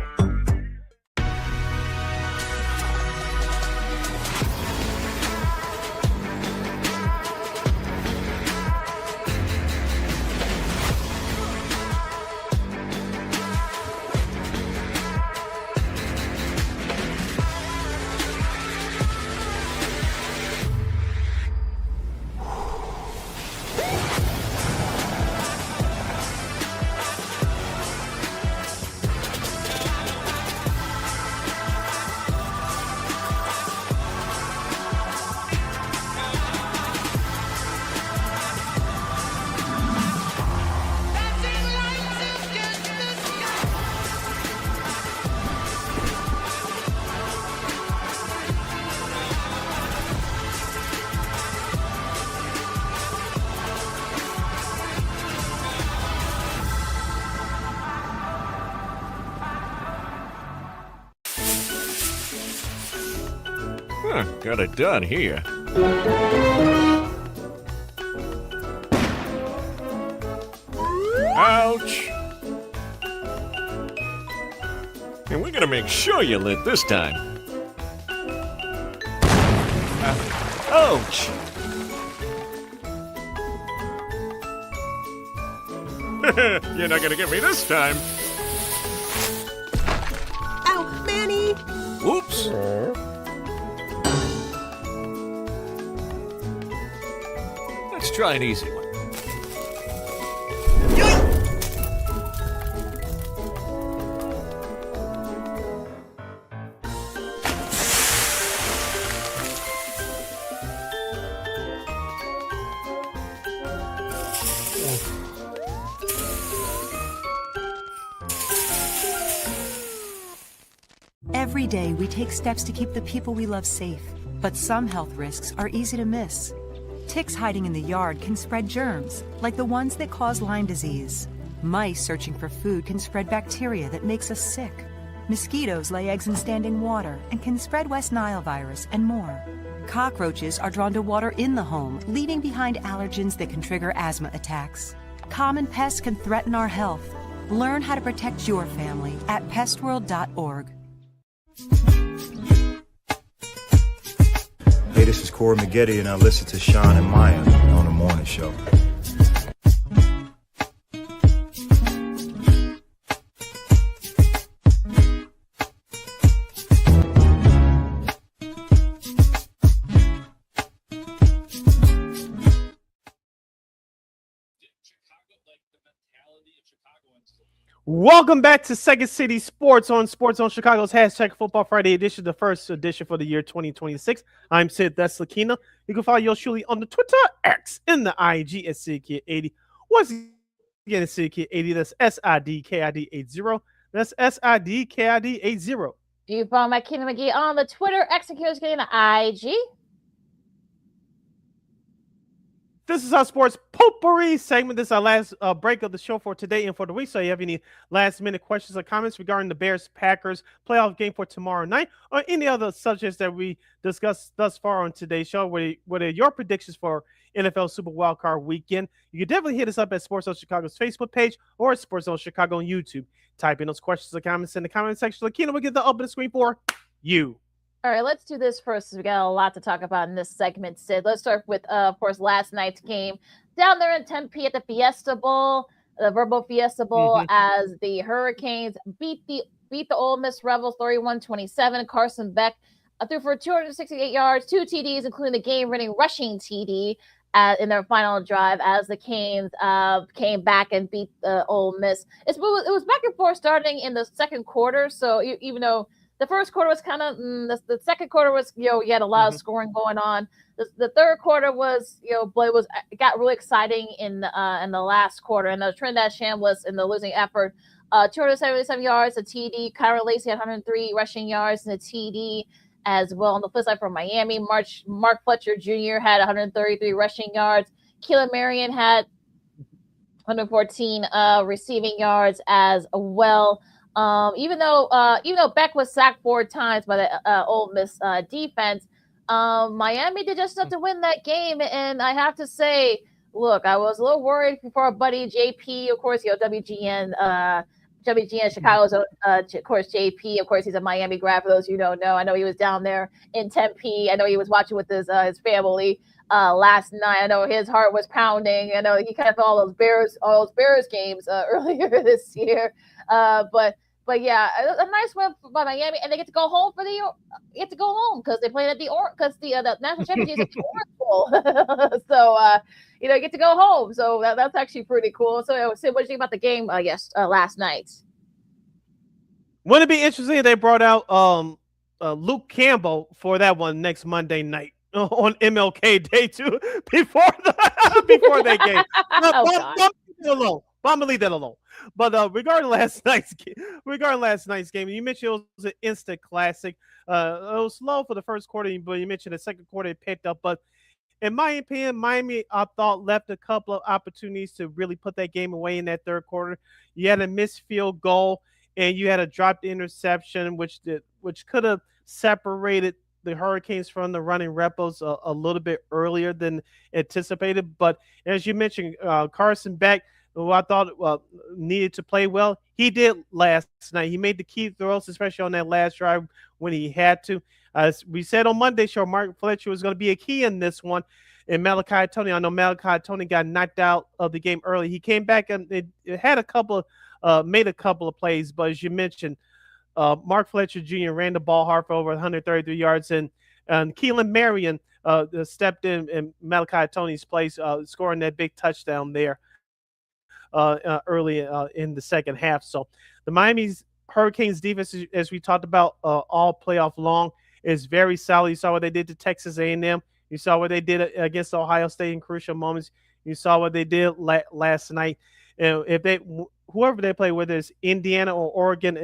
Got it done here. Ouch! And we're gonna make sure you lit this time. Ouch! You're not gonna get me this time. Ow, Manny! Whoops! Let's try an easy one. Every day, we take steps to keep the people we love safe, but some health risks are easy to miss. Ticks hiding in the yard can spread germs, like the ones that cause Lyme disease. Mice searching for food can spread bacteria that makes us sick. Mosquitoes lay eggs in standing water and can spread West Nile virus and more. Cockroaches are drawn to water in the home, leaving behind allergens that can trigger asthma attacks. Common pests can threaten our health. Learn how to protect your family at pestworld.org. Hey, this is Corey McGee, and I listen to Sean and Maya on the morning show. Welcome back to Second City Sports on Chicago's hashtag Football Friday edition, the first edition for the year 2026. I'm Sid, that's LaKeena. You can follow yours truly on the Twitter, X, and the IG at SidKid80. Once again, it's SidKid80. That's SIDKID80. That's SIDKID80. You follow my Keenan McGee on the Twitter, X, and the IG. This is our sports potpourri segment. This is our last break of the show for today and for the week. So, if you have any last-minute questions or comments regarding the Bears-Packers playoff game for tomorrow night, or any other subjects that we discussed thus far on today's show, what are your predictions for NFL Super Wildcard Weekend? You can definitely hit us up at Sports Zone Chicago's Facebook page or Sports Zone Chicago on YouTube. Type in those questions or comments in the comment section. LaKeena will get the open screen for you. All right, let's do this first. We got a lot to talk about in this segment, Sid. Let's start with, of course, last night's game down there in Tempe at the Fiesta Bowl, the Verbal Fiesta Bowl, as the Hurricanes beat the Ole Miss Rebels 31-27. Carson Beck threw for 268 yards, 2 TDs, including the game-winning rushing TD in their final drive as the Canes came back and beat the Ole Miss. It was back and forth starting in the second quarter, so even though the first quarter was kind of the second quarter was, you had a lot of scoring going on. The third quarter was, it got really exciting in the last quarter. And the Trinidad Shambless in the losing effort, 277 yards, a TD. Kyra Lacey had 103 rushing yards and a TD as well. On the flip side for Miami, Mark Fletcher Jr. had 133 rushing yards. Keelan Marion had 114 receiving yards as well. Even though Beck was sacked 4 times by the Ole Miss defense, Miami did just enough to win that game. And I have to say, look, I was a little worried for our buddy JP, of course, WGN Chicago's own, of course, JP. Of course, he's a Miami grad. For those you don't know, I know he was down there in Tempe. I know he was watching with his family last night. I know his heart was pounding. I know he kind of all those Bears games earlier this year. But yeah, a nice win by Miami, and they get to go home because they played at the national championship is at the Orange Bowl. So you get to go home. So that's actually pretty cool. So Sid, what do you think about the game? Last night. Wouldn't it be interesting if they brought out Luke Campbell for that one next Monday night on MLK Day 2 before that game? I'm gonna leave that alone. But regarding last night's game, you mentioned it was an instant classic. It was slow for the first quarter, but you mentioned the second quarter it picked up. But in my opinion, Miami, I thought, left a couple of opportunities to really put that game away in that third quarter. You had a missed field goal, and you had a dropped interception, which could have separated the Hurricanes from the running Rebels a little bit earlier than anticipated. But as you mentioned, Carson Beck, who I thought needed to play well, he did last night. He made the key throws, especially on that last drive when he had to. As we said on Monday's show, Mark Fletcher was going to be a key in this one. And Malachi Tony, I know Malachi Tony got knocked out of the game early. He came back and it had made a couple of plays. But as you mentioned, Mark Fletcher Jr. ran the ball hard for over 133 yards. And Keelan Marion stepped in Malachi Tony's place, scoring that big touchdown there early in the second half. So the Miami's Hurricanes defense, as we talked about all playoff long, is very solid. You saw what they did to Texas A&M. You saw what they did against Ohio State in crucial moments. You saw what they did last night. If whoever they play, whether it's Indiana or Oregon,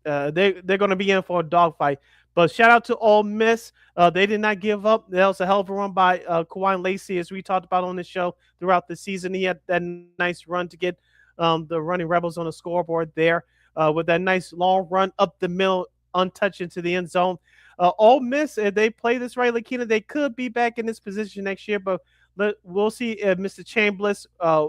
they're going to be in for a dogfight. But shout out to Ole Miss. They did not give up. That was a hell of a run by Kawhi Lacey, as we talked about on the show throughout the season. He had that nice run to get the running Rebels on the scoreboard there with that nice long run up the middle, untouched into the end zone. Ole Miss, if they play this right, LaKeena, they could be back in this position next year, but we'll see if Mr. Chambliss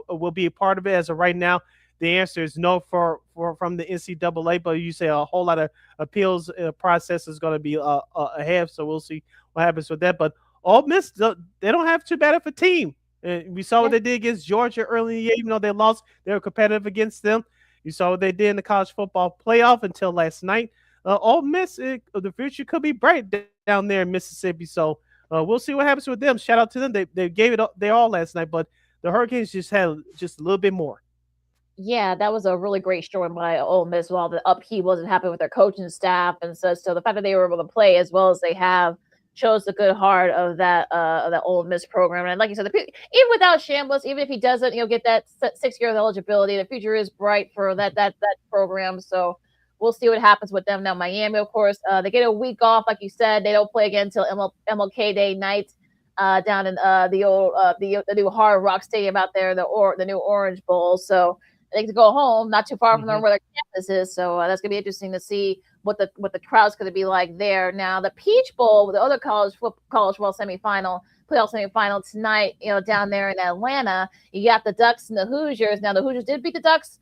will be a part of it. As of right now, the answer is no from the NCAA, but you say a whole lot of appeals process is going to be ahead, so we'll see what happens with that. But Ole Miss, they don't have too bad of a team. We saw what they did against Georgia early in the year. Even though they lost, they were competitive against them. You saw what they did in the college football playoff until last night. Ole Miss, the future could be bright down there in Mississippi. So we'll see what happens with them. Shout out to them. They gave it up. They all last night, but the Hurricanes just had just a little bit more. Yeah, that was a really great showing by Ole Miss. While the upheaval wasn't happening with their coaching staff and such, so the fact that they were able to play as well as they have shows the good heart of that Ole Miss program. And like you said, even without Shambles, even if he doesn't, get that 6 years eligibility, the future is bright for that program. So we'll see what happens with them. Now Miami, of course, they get a week off, like you said. They don't play again until MLK Day night. Down in the new Hard Rock Stadium out there, the new Orange Bowl. So they get to go home, not too far from where their campus is. So that's gonna be interesting to see what the crowd's gonna be like there. Now the Peach Bowl, the other college football playoff semifinal tonight, down there in Atlanta. You got the Ducks and the Hoosiers. Now the Hoosiers did beat the Ducks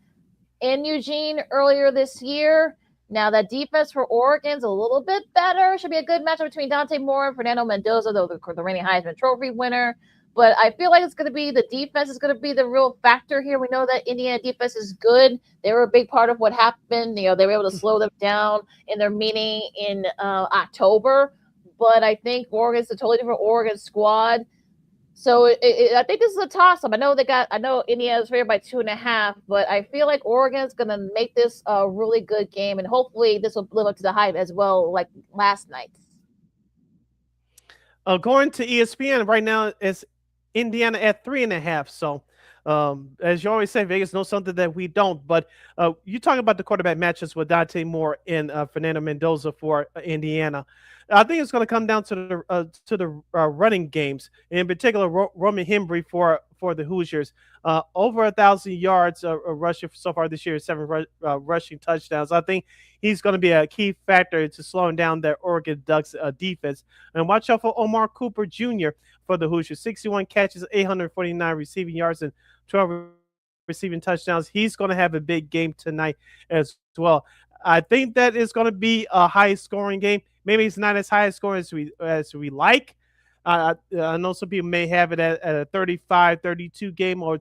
in Eugene earlier this year. Now that defense for Oregon's a little bit better. Should be a good matchup between Dante Moore and Fernando Mendoza, the reigning Heisman Trophy winner. But I feel like it's going to be the defense is going to be the real factor here. We know that Indiana defense is good. They were a big part of what happened. They were able to slow them down in their meeting in October. But I think Oregon's a totally different Oregon squad. So I think this is a toss-up. I know Indiana's favored by 2.5, but I feel like Oregon's going to make this a really good game, and hopefully this will live up to the hype as well, like last night. Going to ESPN right now, it's Indiana at 3.5. So, as you always say, Vegas knows something that we don't. But you talk about the quarterback matches with Dante Moore and Fernando Mendoza for Indiana. I think it's going to come down to the running games, in particular Roman Hembry for the Hoosiers. Over 1,000 yards rushing so far this year, 7 rushing touchdowns. I think he's going to be a key factor to slowing down that Oregon Ducks defense. And watch out for Omar Cooper Jr. for the Hoosiers. 61 catches, 849 receiving yards, and 12 receiving touchdowns. He's going to have a big game tonight as well. I think that is going to be a high-scoring game. Maybe it's not as high a score as we like. I know some people may have it at a 35-32 game or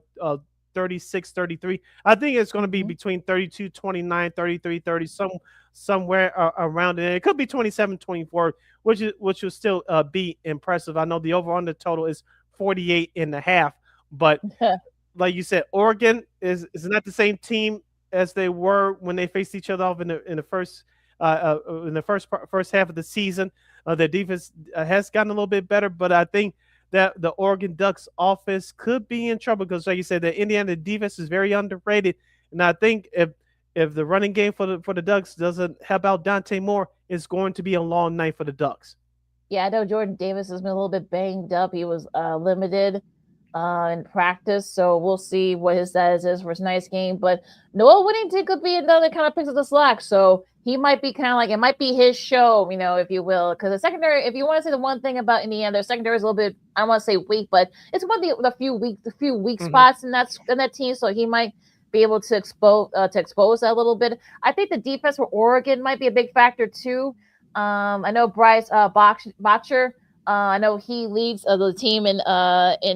36-33. I think it's going to be between 32-29, 33-30, somewhere around it. It could be 27-24, which will still be impressive. I know the over-under total is 48.5, but like you said, Oregon is not the same team as they were when they faced each other off in the first half of the season. Their defense has gotten a little bit better, but I think that the Oregon Ducks offense could be in trouble because, like you said, the Indiana defense is very underrated. And I think if the running game for the Ducks doesn't help out Dante Moore, it's going to be a long night for the Ducks. Yeah, I know Jordan Davis has been a little bit banged up. He was limited in practice, so we'll see what his status is for tonight's game. But Noah Whittington could be another kind of picks up the slack, so he might be kind of like, it might be his show, if you will, because the secondary, if you want to say the one thing about Indiana, their secondary is a little bit, I don't want to say weak, but it's one of the few weak spots in that team, so he might be able to expose that a little bit. I think the defense for Oregon might be a big factor too. I know Bryce Botcher. I know he leads the team in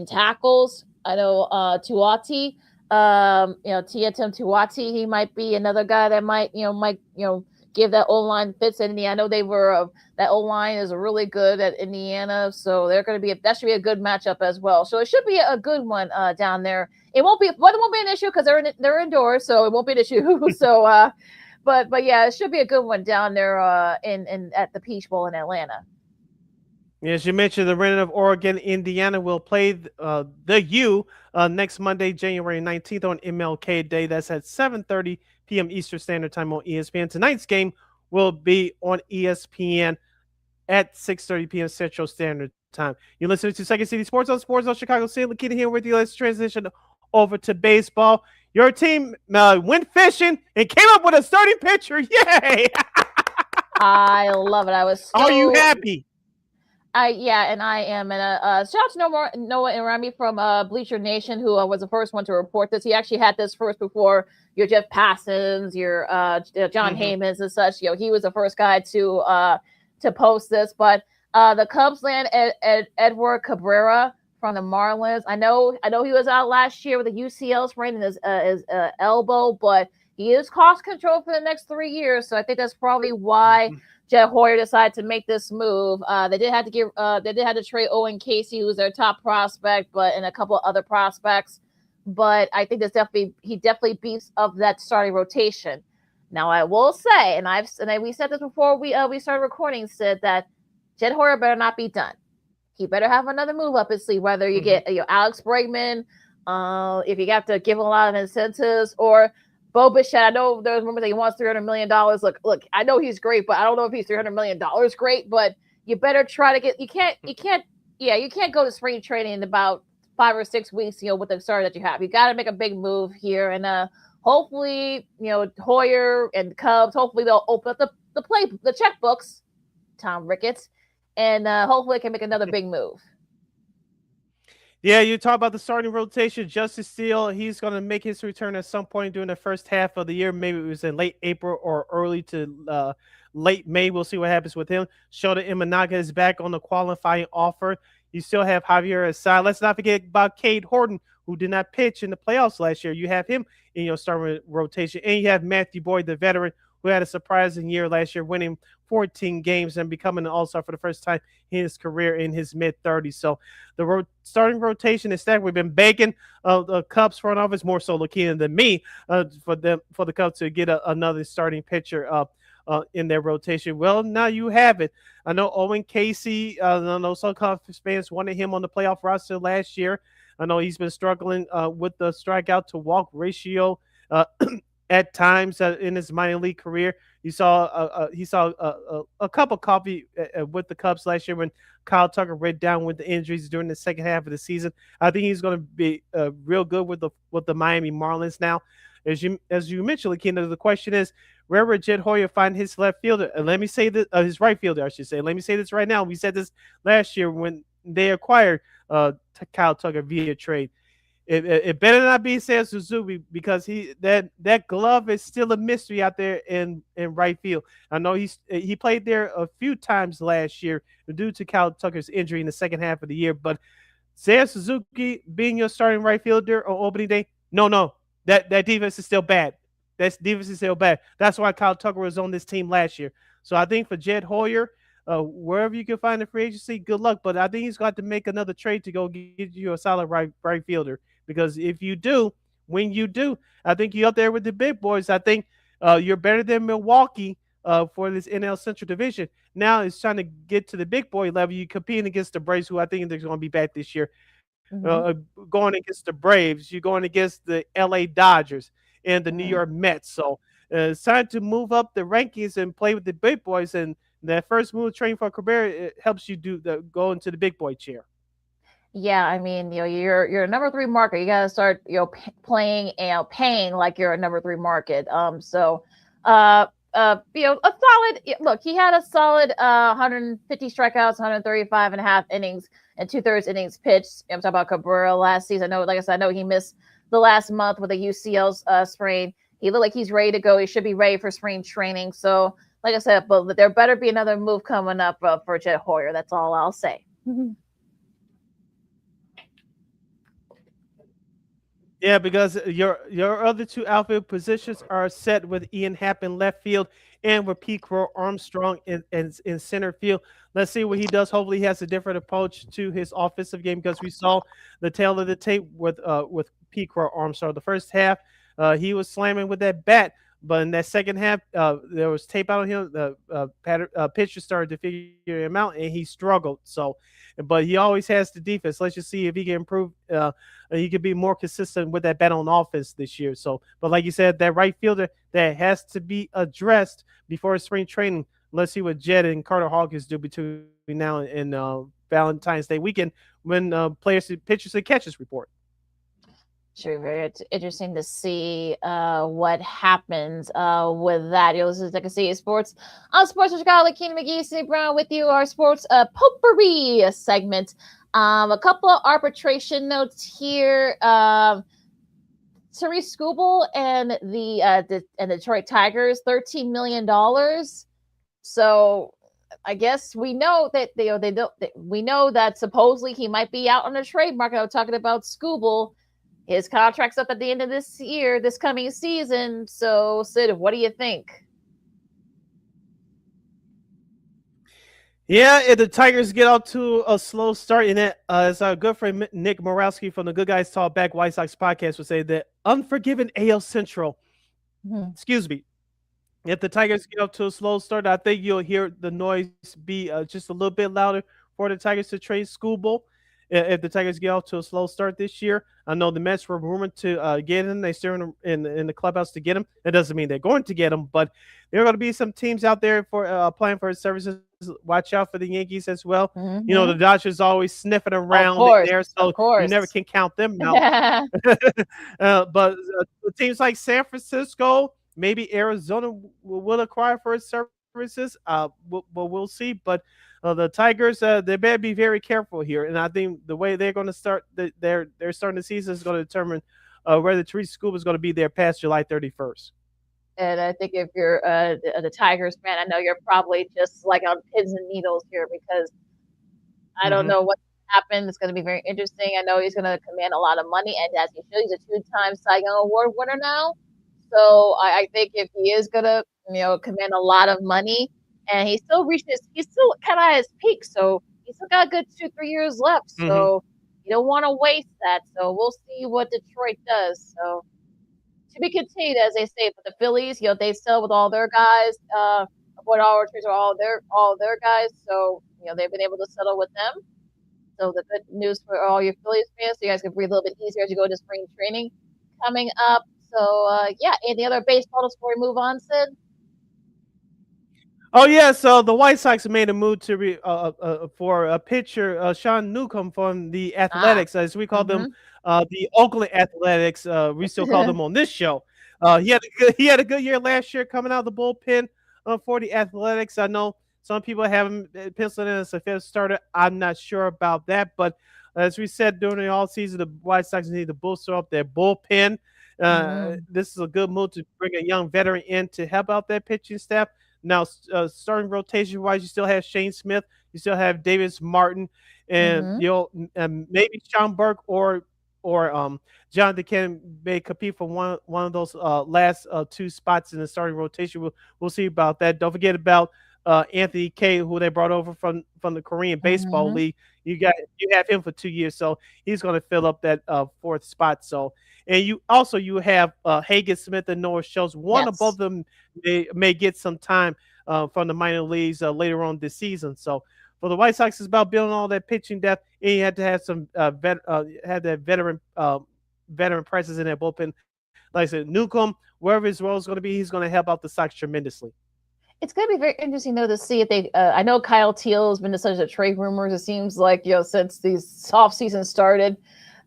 tackles. I know Tuati, Tiatem Tuati. He might be another guy that might give that O-line fits in Indiana. I know they were that O-line is really good at Indiana, so that should be a good matchup as well. So it should be a good one down there. It won't be an issue because they're indoors, so it won't be an issue. So, but yeah, it should be a good one down there in at the Peach Bowl in Atlanta. As you mentioned, the remnant of Oregon, Indiana will play the U next Monday, January 19th on MLK Day. That's at 7:30 p.m. Eastern Standard Time on ESPN. Tonight's game will be on ESPN at 6:30 p.m. Central Standard Time. You're listening to Second City Sports on Chicago City. LaKeena here with you. Let's transition over to baseball. Your team went fishing and came up with a starting pitcher. Yay! I love it. Are you happy? Yeah, and I am. And shout out to Noah Irami from Bleacher Nation, who was the first one to report this. He actually had this first before your Jeff Passons, your John Haymans and such. He was the first guy to post this. But the Cubs land Edward Cabrera from the Marlins. I know he was out last year with a UCL sprain in his elbow, but he is cost control for the next 3 years. So I think that's probably why Jed Hoyer decided to make this move. They did have to trade Owen Casey, who's their top prospect, and a couple of other prospects. but I think he definitely beats up that starting rotation. Now I will say, we said this before we started recording, said that Jed Hoyer better not be done. He better have another move up his sleeve, whether you get Alex Bregman, if you have to give him a lot of incentives, or Bo Bichette. I know there's rumors that he wants $300 million. Look, I know he's great, but I don't know if he's $300 million great, but you better try to get, you can't go to spring training in about 5 or 6 weeks, with the start that you have. You got to make a big move here, and hopefully, Hoyer and Cubs, hopefully they'll open up the checkbooks, Tom Ricketts, and hopefully can make another big move. Yeah, you talk about the starting rotation. Justice Steele, he's going to make his return at some point during the first half of the year. Maybe it was in late April or early to late May. We'll see what happens with him. Shota Imanaga is back on the qualifying offer. You still have Javier Assad. Let's not forget about Cade Horton, who did not pitch in the playoffs last year. You have him in your starting rotation. And you have Matthew Boyd, the veteran, who had a surprising year last year, winning 14 games and becoming an all-star for the first time in his career in his mid-30s. So the starting rotation is stacked. We've been begging the Cubs front office, more so LaKeena than me, for the Cubs to get another starting pitcher in their rotation. Well, now you have it. I know Owen Casey, I know some Cubs fans wanted him on the playoff roster last year. I know he's been struggling with the strikeout to walk ratio at times in his minor league career. He saw a cup of coffee with the Cubs last year when Kyle Tucker went down with the injuries during the second half of the season. I think he's going to be real good with the Miami Marlins now. As you mentioned, LaKeena, the question is, where would Jed Hoyer find his left fielder? And let me say this, his right fielder, I should say. Let me say this right now. We said this last year when they acquired Kyle Tucker via trade. It better not be Seiya Suzuki, because that glove is still a mystery out there in right field. I know he played there a few times last year due to Kyle Tucker's injury in the second half of the year. But Seiya Suzuki being your starting right fielder on opening day, no, that defense is still bad. That defense is still bad. That's why Kyle Tucker was on this team last year. So I think for Jed Hoyer, wherever you can find a free agency, good luck. But I think he's got to make another trade to go get you a solid right fielder. Because if you do, when you do, I think you're up there with the big boys. I think you're better than Milwaukee for this NL Central Division. Now it's trying to get to the big boy level. You're competing against the Braves, who I think they're going to be back this year. Going against the Braves, you're going against the LA Dodgers and the New York Mets. So it's time to move up the rankings and play with the big boys. And that first move, training for Cabrera, it helps you go into the big boy chair. Yeah, I mean, you're a number 3 market. You got to start, playing, paying like you're a number 3 market. A solid look. He had a solid 150 strikeouts, 135 and a half innings, and 2/3 innings pitched. I'm talking about Cabrera last season. I know he missed the last month with a UCL sprain. He looked like he's ready to go. He should be ready for spring training. So, like I said, but there better be another move coming up for Jed Hoyer. That's all I'll say. Yeah, because your other 2 outfield positions are set with Ian Happ in left field and with Pete Crow Armstrong in center field. Let's see what he does. Hopefully he has a different approach to his offensive game, because we saw the tail of the tape with Pete Crow Armstrong. The first half, he was slamming with that bat, but in that second half, there was tape out on him. The pitcher started to figure him out, and he struggled. But he always has the defense. Let's just see if he can improve. He could be more consistent with that bat on offense this year. But like you said, that right fielder, that has to be addressed before spring training. Let's see what Jed and Carter Hawkins do between now and Valentine's Day weekend, when pitchers and catchers report. Should be very interesting to see what happens with that. This is LaKeena Sports on Sports in Chicago. LaKeena, McGee, Sidney Brown with you. Our sports potpourri segment. A couple of arbitration notes here. Therese Skubal and the Detroit Tigers, $13 million. So I guess we know that we know that supposedly he might be out on the trade market. I'm talking about Skubal. His contract's up at the end of this year, this coming season. So, Sid, what do you think? Yeah, if the Tigers get off to a slow start, and that, as our good friend Nick Morowski from the Good Guys Talk Back White Sox podcast would say, the unforgiven AL Central, excuse me, if the Tigers get up to a slow start, I think you'll hear the noise be just a little bit louder for the Tigers to trade Skubal. If the Tigers get off to a slow start this year, I know the Mets were rumored to get him. They still in the clubhouse to get him. That doesn't mean they're going to get him, but there are going to be some teams out there for applying for his services. Watch out for the Yankees as well. You know, the Dodgers always sniffing around there, so you never can count them out. But teams like San Francisco, maybe Arizona will acquire for his services. We'll see. But the Tigers, they better be very careful here. And I think the way they're going to start their starting the season is going to determine whether Therese Scuba is going to be there past July 31st. And I think if you're the Tigers fan, I know you're probably just like on pins and needles here because I don't know what happened. It's going to be very interesting. I know he's going to command a lot of money, and as you show, he's a 2-time Cy Young Award winner now. So I think if he is going to, command a lot of money, and he's still kind of at his peak, so he's still got a good 2-3 years left. So you don't want to waste that. So we'll see what Detroit does. So to be continued, as they say, for the Phillies, they sell with all their guys. What all returns are all their guys. So they've been able to settle with them. So the good news for all your Phillies fans, so you guys can breathe a little bit easier as you go to spring training coming up. So any other baseball before we move on, Sid? Oh yeah, so the White Sox made a move to for a pitcher, Sean Newcomb from the Athletics, as we call them, the Oakland Athletics. We still call them on this show. He had a good year last year coming out of the bullpen for the Athletics. I know some people have him penciled in as a fifth starter. I'm not sure about that, but as we said during the all season, the White Sox need to bolster up their bullpen. This is a good move to bring a young veteran in to help out that pitching staff. Now, starting rotation wise, you still have Shane Smith, you still have Davis Martin, and maybe Sean Burke or Jonathan Kane may compete for one of those last 2 spots in the starting rotation. We'll see about that. Don't forget about Anthony Kay, who they brought over from the Korean Baseball League. You have him for 2 years, so he's going to fill up that 4th spot. So, and you have Hagen Smith and Noah Schultz. One of both of them may get some time from the minor leagues later on this season. So for the White Sox, it's about building all that pitching depth, and you had to have some veteran presence in that bullpen. Like I said, Newcomb, wherever his role is going to be, he's going to help out the Sox tremendously. It's going to be very interesting, though, to see if they. I know Kyle Teal has been to such a trade rumors. It seems like since these off season started.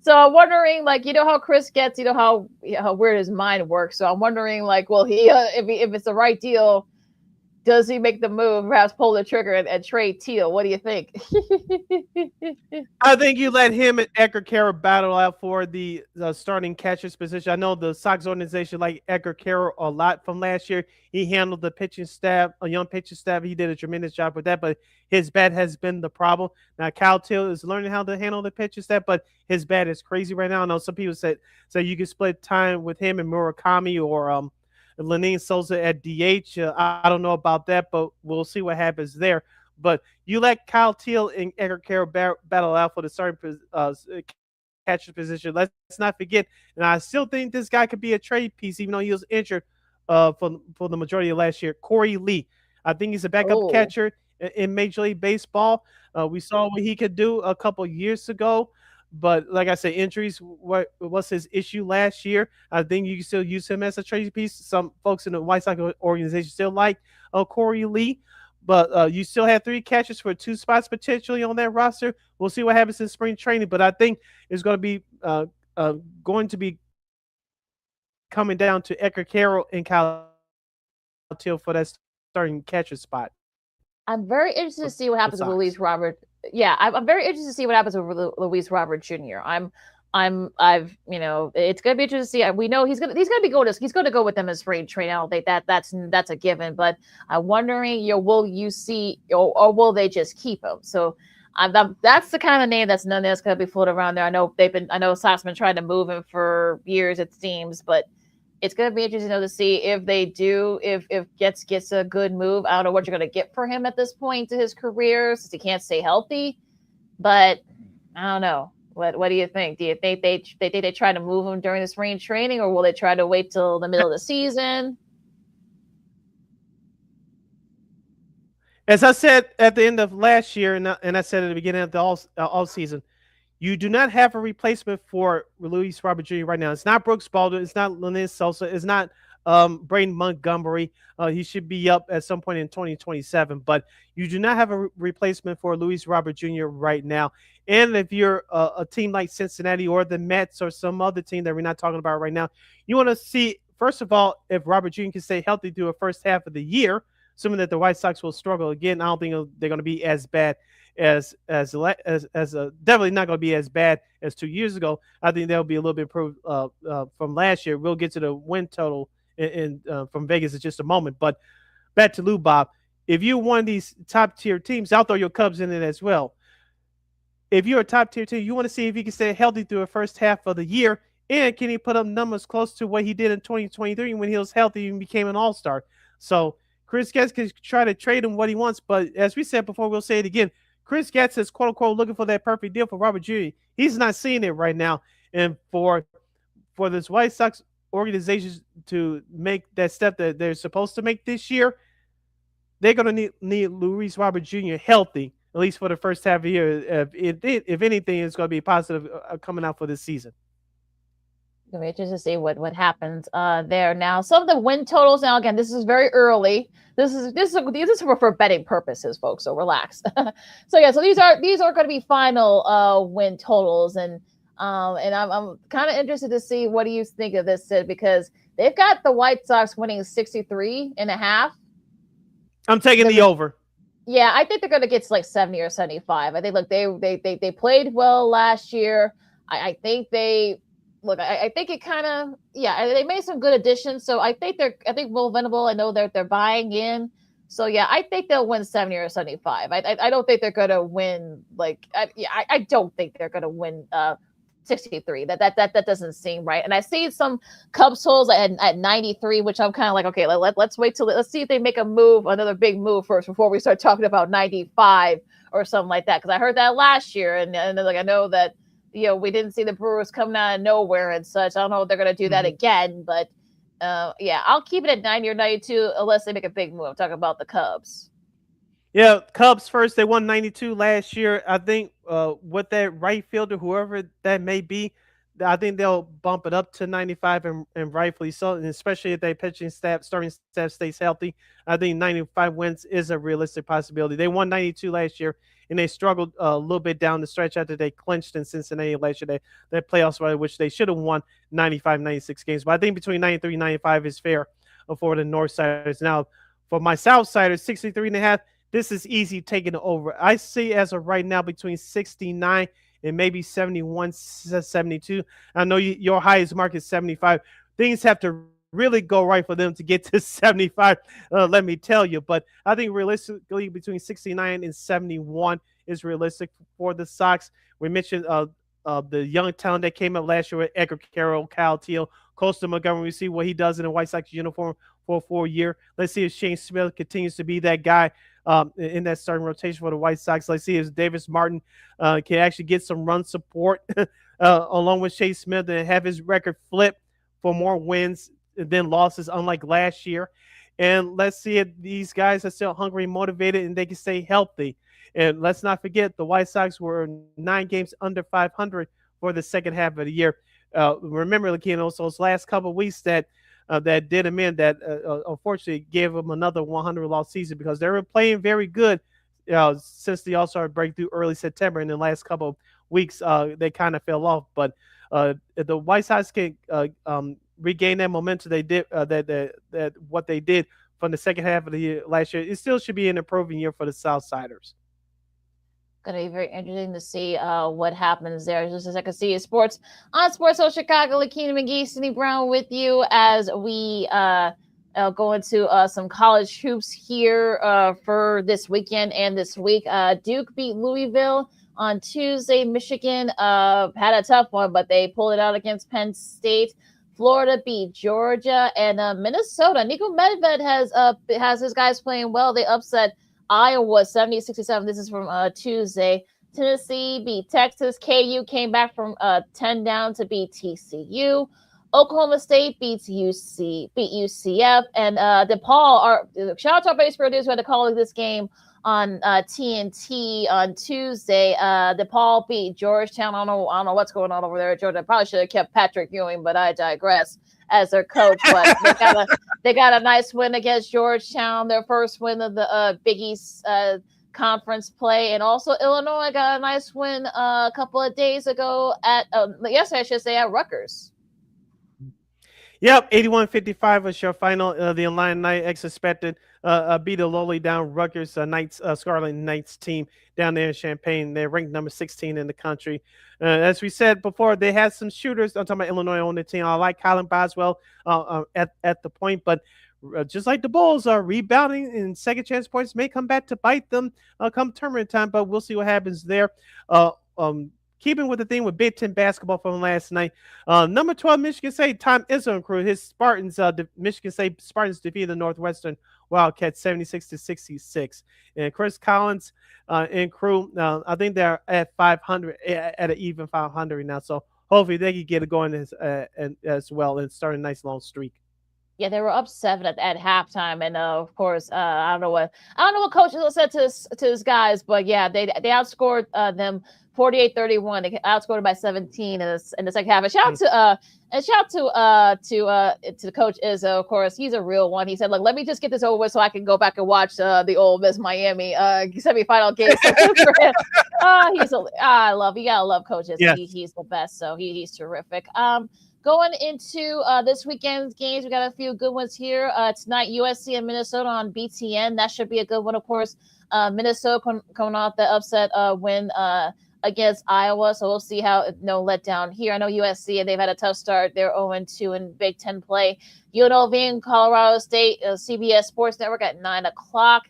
So I'm wondering, how Chris gets, how weird his mind works. So I'm wondering, will he, if it's the right deal, does he make the move, perhaps pull the trigger and trade Teal? What do you think? I think you let him and Edgar Carroll battle out for the starting catcher's position. I know the Sox organization like Edgar Carroll a lot from last year. He handled the pitching staff, a young pitching staff. He did a tremendous job with that, but his bat has been the problem. Now, Kyle Teal is learning how to handle the pitching staff, but his bat is crazy right now. I know some people say you can split time with him and Murakami or Lenine Souza at DH. I don't know about that, but we'll see what happens there. But you let Kyle Teal and Edgar Carroll battle out for the starting catcher position. Let's not forget, and I still think this guy could be a trade piece, even though he was injured for the majority of last year. Corey Lee, I think he's a backup catcher in Major League Baseball. We saw what he could do a couple years ago. But like I said, injuries was his issue last year. I think you can still use him as a trade piece. Some folks in the White Sox organization still like Corey Lee, but you still have 3 catchers for 2 spots potentially on that roster. We'll see what happens in spring training, but I think it's going to be coming down to Edgar Carroll and Kyle Teal for that starting catcher spot. I'm very interested to see what happens with Luis Robert. Yeah, I'm very interested to see what happens with Luis Robert Jr. It's gonna be interesting to see. We know he's gonna go with them as spring training. I don't think that's a given. But I'm wondering, will you see, or will they just keep him? So that's the kind of name that's gonna be floated around there. I know Sox been trying to move him for years, it seems, but it's going to be interesting to see if they do, if gets a good move. I don't know what you're going to get for him at this point to his career, since he can't stay healthy. But I don't know. What do you think? Do you think they try to move him during the spring training, or will they try to wait till the middle of the season? As I said at the end of last year, and I said at the beginning of the all season, you do not have a replacement for Luis Robert Jr. right now. It's not Brooks Baldwin. It's not Lenez Sosa. It's not Braden Montgomery. He should be up at some point in 2027. But you do not have a replacement for Luis Robert Jr. right now. And if you're a team like Cincinnati or the Mets or some other team that we're not talking about right now, you want to see, first of all, if Robert Jr. can stay healthy through the first half of the year, assuming that the White Sox will struggle again. I don't think they're going to be as bad as definitely not going to be as bad as 2 years ago. I think they'll be a little bit improved from last year. We'll get to the win total in from Vegas in just a moment. But back to Lou Bob. If you're one of these top tier teams, I'll throw your Cubs in it as well. If you're a top tier team, you want to see if he can stay healthy through the first half of the year, and can he put up numbers close to what he did in 2023 when he was healthy and became an all-star. So Chris Getz can try to trade him what he wants, but as we said before, we'll say it again. Chris Getz is quote unquote looking for that perfect deal for Robert Jr. He's not seeing it right now, and for this White Sox organization to make that step that they're supposed to make this year, they're going to need Luis Robert Jr. healthy, at least for the first half of the year. If anything, it's going to be positive coming out for this season. It's going to be interesting to see what happens there. Now, some of the win totals. Now, again, this is very early. This is for betting purposes, folks. So relax. So these are going to be final win totals, and I'm kind of interested to see what do you think of this, Sid, because they've got the White Sox winning 63.5. I'm taking the over. Yeah, I think they're going to get to like 70 or 75. I think they played well last year. I think they. Look, I think it kind of, they made some good additions. So I think Will Venable, I know they're buying in. So I think they'll win 70 or 75. I don't think they're going to win I don't think they're going to win 63. That doesn't seem right. And I see some Cubs totals at 93, which I'm kind of like, okay, let's wait let's see if they make a move, another big move first before we start talking about 95 or something like that. Because I heard that last year, and I know that. We didn't see the Brewers coming out of nowhere and such. I don't know if they're going to do that again, but I'll keep it at 90 or 92 unless they make a big move. I'm talking about the Cubs. Yeah, Cubs first. They won 92 last year. I think with that right fielder, whoever that may be, I think they'll bump it up to 95 and rightfully so, and especially if their starting staff stays healthy. I think 95 wins is a realistic possibility. They won 92 last year, and they struggled a little bit down the stretch after they clinched in Cincinnati last year. That playoffs run, which they should have won 95, 96 games. But I think between 93 and 95 is fair for the Northsiders. Now, for my Southsiders, 63.5, this is easy taking it over. I see as of right now between 69 and maybe 71, 72. I know your highest mark is 75. Things have to really go right for them to get to 75, let me tell you. But I think realistically between 69 and 71 is realistic for the Sox. We mentioned the young talent that came up last year with Edgar Carroll, Kyle Teal, Costa Montgomery. We see what he does in a White Sox uniform for a 4-year. Let's see if Shane Smith continues to be that guy in that starting rotation for the White Sox. Let's see if Davis Martin can actually get some run support along with Shane Smith and have his record flip for more wins than losses, unlike last year. And let's see if these guys are still hungry and motivated and they can stay healthy. And let's not forget the White Sox were 9 games under 500 for the second half of the year. Remember, LaKeena, those last couple of weeks that did them in, that unfortunately gave them another 100-loss season because they were playing very good since the All-Star breakthrough early September. And the last couple of weeks, they kind of fell off. But if the White Sox can regain that momentum they did, that what they did from the second half of the year last year, it still should be an improving year for the Southsiders. Going to be very interesting to see what happens there. Just as I can see, sports on Sports Zone Chicago. LaKeena McGee, Sidney Brown with you as we go into some college hoops here for this weekend and this week. Duke beat Louisville on Tuesday. Michigan had a tough one, but they pulled it out against Penn State. Florida beat Georgia, and Minnesota. Nico Medved has his guys playing well. They upset Iowa 70-67. This is from Tuesday. Tennessee beat Texas. KU came back from 10 down to beat TCU. Oklahoma State beat UCF, and DePaul. Shout out to our base producers who had to call this game on TNT on Tuesday. DePaul beat Georgetown. I don't know what's going on over there at Georgia. Probably should have kept Patrick Ewing, but I digress, as their coach. But they got a nice win against Georgetown, their first win of the Big East conference play. And also Illinois got a nice win a couple of days ago yesterday, I should say, at Rutgers. Yep, 81-55 was your final. The Illini Knights expected beat a lowly down Rutgers Scarlet Knights team down there in Champaign. They're ranked number 16 in the country. As we said before, they had some shooters. I'm talking about Illinois on the team. I like Colin Boswell at the point, but just like the Bulls are rebounding, and second chance points may come back to bite them come tournament time, but we'll see what happens there. Keeping with the theme with Big Ten basketball from last night, number 12 Michigan State, Tom Izzo and crew, his Spartans, Michigan State Spartans defeated the Northwestern Wildcats 76-66. And Chris Collins and crew, I think they're at 500, at an even 500 now. So hopefully they can get it going as well and start a nice long streak. Yeah, they were up 7 at halftime, and of course, I don't know what coaches said to his guys, but yeah, they outscored them 48-31. They outscored by 17 in the second half. And shout out to Coach Izzo. Of course, he's a real one. He said, "Look, let me just get this over with so I can go back and watch the Ole Miss Miami semifinal game." You gotta love Coach Izzo. Yeah. He's the best. So he's terrific. Going into this weekend's games, we got a few good ones here. Tonight, USC and Minnesota on BTN. That should be a good one, of course. Minnesota coming off the upset win against Iowa, so we'll see how no letdown here. I know USC, they've had a tough start. They're 0-2 in Big Ten play. UNLV and Colorado State, CBS Sports Network at 9 o'clock.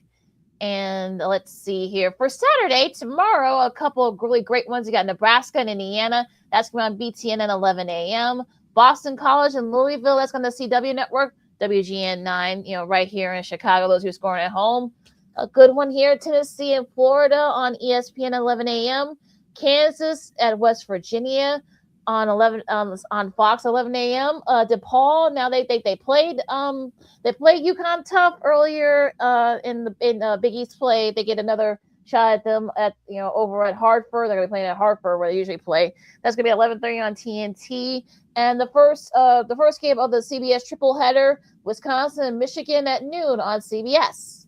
And let's see here. For Saturday, tomorrow, a couple of really great ones. You got Nebraska and Indiana. That's going to be on BTN at 11 a.m. Boston College and Louisville, that's on the CW Network, WGN 9, right here in Chicago, those who are scoring at home. A good one here, Tennessee and Florida on ESPN at 11 a.m. Kansas at West Virginia on Fox 11 a.m. DePaul, now they played UConn tough earlier in Big East play. They get another shot at them over at Hartford. They're going to be playing at Hartford where they usually play. That's going to be 11:30 on TNT. And the first game of the CBS triple header, Wisconsin and Michigan at noon on CBS.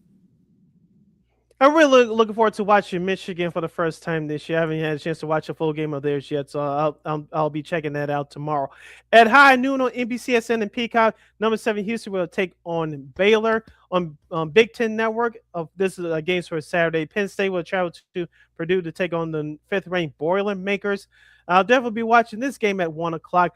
I'm really looking forward to watching Michigan for the first time this year. I haven't had a chance to watch a full game of theirs yet, so I'll be checking that out tomorrow. At high noon on NBCSN and Peacock, number 7 Houston will take on Baylor on Big Ten Network. This is a game for Saturday. Penn State will travel to Purdue to take on the 5th-ranked Boilermakers. I'll definitely be watching this game at 1 o'clock.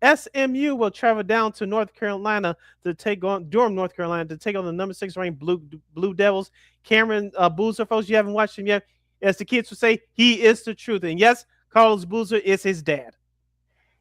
SMU will travel down to North Carolina to take on Durham, North Carolina, to take on the number 6-ranked Blue Devils. Cameron Boozer, folks, you haven't watched him yet. As the kids would say, he is the truth. And yes, Carlos Boozer is his dad.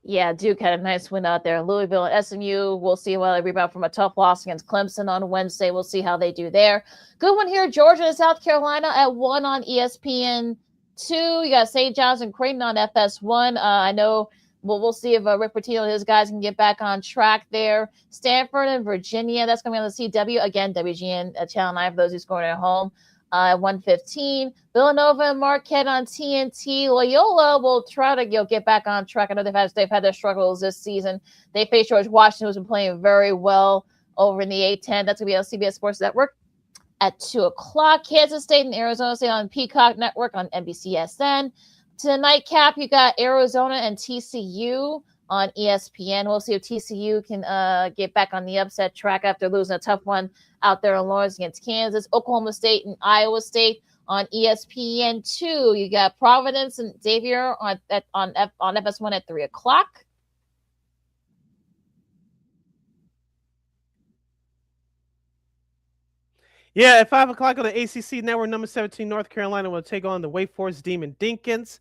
Yeah, Duke had a nice win out there. Louisville and SMU, we'll see how they rebound from a tough loss against Clemson on Wednesday. We'll see how they do there. Good one here, Georgia and South Carolina at 1 on ESPN 2. You got St. John's and Creighton on FS1. I know we'll see if Rick Pitino and his guys can get back on track there. Stanford and Virginia, that's going to be on the CW. Again, WGN Channel 9 for those who scored at home. At 1:15. Villanova and Marquette on TNT. Loyola will try to get back on track. I know they've had their struggles this season. They face George Washington, who's been playing very well over in the A-10. That's going to be on CBS Sports Network at 2 o'clock. Kansas State and Arizona State on Peacock Network on NBCSN. To the nightcap, you got Arizona and TCU on ESPN. We'll see if TCU can get back on the upset track after losing a tough one out there in Lawrence against Kansas. Oklahoma State and Iowa State on ESPN 2. You got Providence and Xavier on FS1 at 3 o'clock. Yeah, at 5 o'clock on the ACC network, number 17 North Carolina will take on the Wake Forest Demon Dinkins.